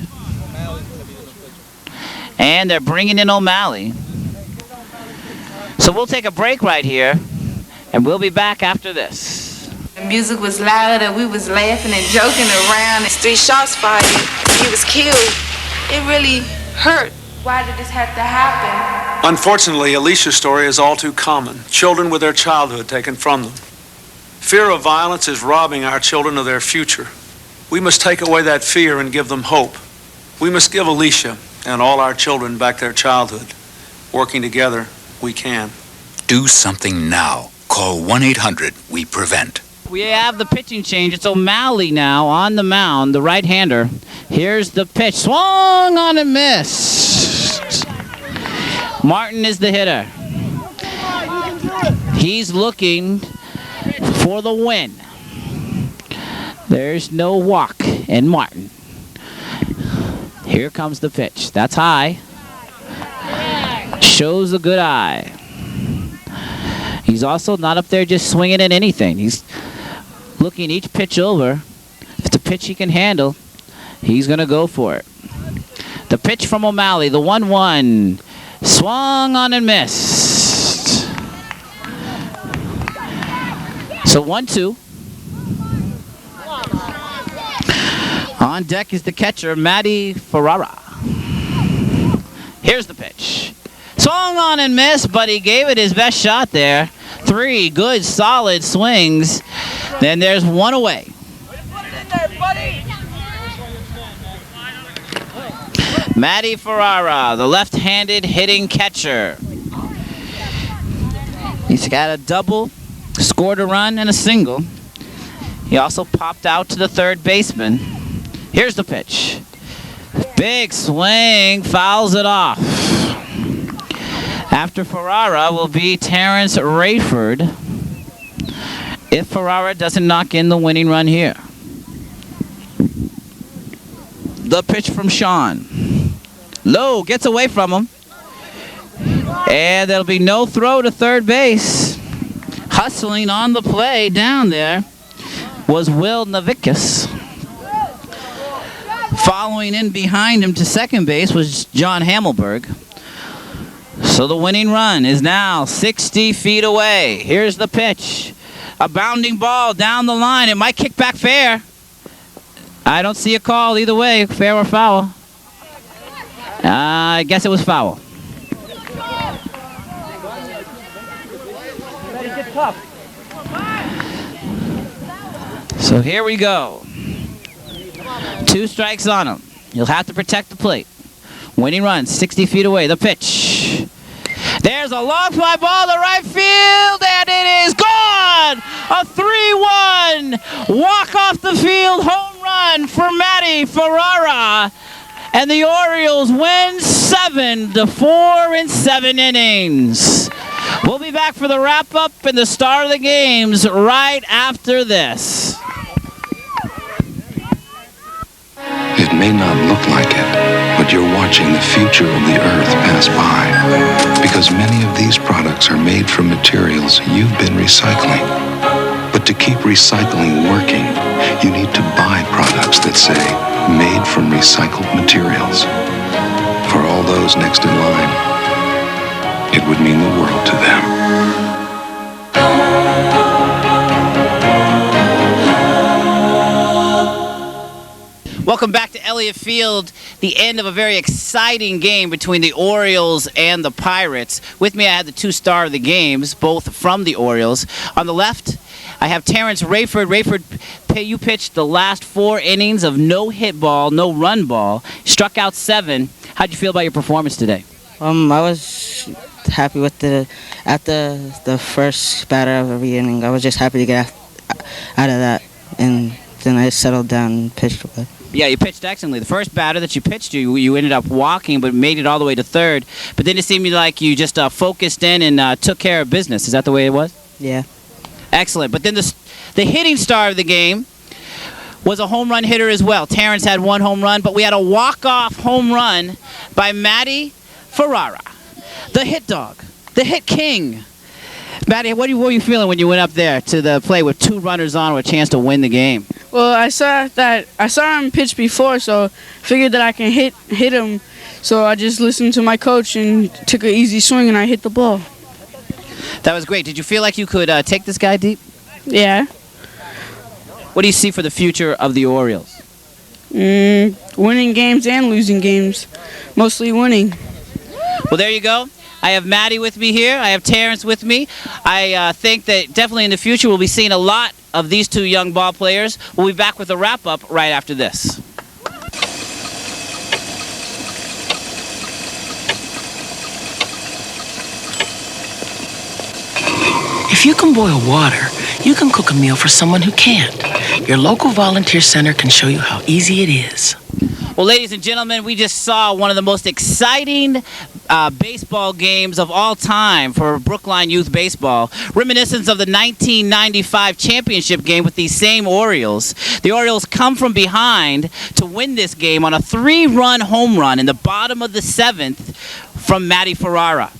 And they're bringing in O'Malley. So we'll take a break right here, and we'll be back after this. The music was louder, we was laughing and joking around. 3 shots fired, he was killed. It really hurt. Why did this have to happen? Unfortunately, Alicia's story is all too common. Children with their childhood taken from them. Fear of violence is robbing our children of their future. We must take away that fear and give them hope. We must give Alicia and all our children back their childhood. Working together, we can. Do something now. Call 1-800-WE-PREVENT. We have the pitching change. It's O'Malley now on the mound, the right-hander. Here's the pitch. Swung on and missed. Martin is the hitter. He's looking for the win. There's no walk in Martin. Here comes the pitch. That's high. Shows a good eye. He's also not up there just swinging at anything. He's looking each pitch over. If it's a pitch he can handle, he's going to go for it. The pitch from O'Malley, the 1-1. Swung on and missed. So 1-2. On deck is the catcher, Matty Ferrara. Here's the pitch. Swung on and missed, but he gave it his best shot there. 3 good, solid swings. Then there's 1 away. Matty Ferrara, the left-handed hitting catcher. He's got a double, scored a run, and a single. He also popped out to the third baseman. Here's the pitch. Big swing, fouls it off. After Ferrara will be Terrence Rayford, if Ferrara doesn't knock in the winning run here. The pitch from Sean. Low, gets away from him. And there'll be no throw to third base. Hustling on the play down there was Will Navikas. Following in behind him to second base was John Hamelberg. So the winning run is now 60 feet away. Here's the pitch. A bounding ball down the line. It might kick back fair. I don't see a call either way, fair or foul. I guess it was foul. So here we go. 2 strikes on him. You'll have to protect the plate. Winning run, 60 feet away. The pitch. There's a long fly ball to right field, and it is gone! A 3-1 walk off the field home run for Matty Ferrara. And the Orioles win 7-4 in 7 innings. We'll be back for the wrap-up and the start of the games right after this. It may not look like it, but you're watching the future of the Earth pass by. Because many of these products are made from materials you've been recycling. But to keep recycling working, you need to buy products that say, made from recycled materials. For all those next in line, it would mean the world to them. Welcome back to Elliott Field, the end of a very exciting game between the Orioles and the Pirates. With me, I had the 2 star of the games, both from the Orioles. On the left, I have Terrence Rayford. Rayford, you pitched the last 4 innings of no hit ball, no run ball, struck out 7. How'd you feel about your performance today? I was happy with after the first batter of every inning. I was just happy to get out of that, and then I settled down and pitched away. Yeah, you pitched excellently. The first batter that you pitched, you ended up walking, but made it all the way to third. But then it seemed like you just focused in and took care of business. Is that the way it was? Yeah. Excellent. But then the hitting star of the game was a home run hitter as well. Terrence had 1 home run, but we had a walk-off home run by Matty Ferrara, the hit dog, the hit king. Matty, what were you feeling when you went up there to the plate with 2 runners on with a chance to win the game? Well, I saw him pitch before, so figured that I can hit him. So I just listened to my coach and took an easy swing, and I hit the ball. That was great. Did you feel like you could take this guy deep? Yeah. What do you see for the future of the Orioles? Winning games and losing games. Mostly winning. Well, there you go. I have Matty with me here. I have Terrence with me. I think that definitely in the future we'll be seeing a lot of these 2 young ball players. We'll be back with a wrap-up right after this. If you can boil water, you can cook a meal for someone who can't. Your local volunteer center can show you how easy it is. Well, ladies and gentlemen, we just saw one of the most exciting baseball games of all time for Brookline Youth Baseball. Reminiscence of the 1995 championship game with these same Orioles. The Orioles come from behind to win this game on a 3-run home run in the bottom of the 7th from Matty Ferrara.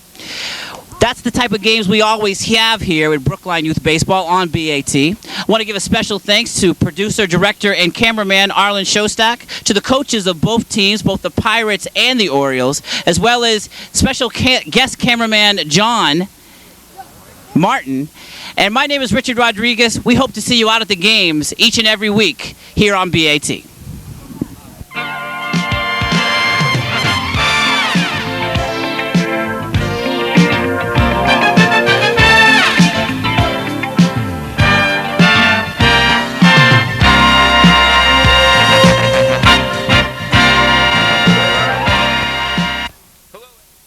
That's the type of games we always have here at Brookline Youth Baseball on BAT. I want to give a special thanks to producer, director, and cameraman Arlen Shostak, to the coaches of both teams, both the Pirates and the Orioles, as well as special guest cameraman John Martin. And my name is Richard Rodriguez. We hope to see you out at the games each and every week here on BAT.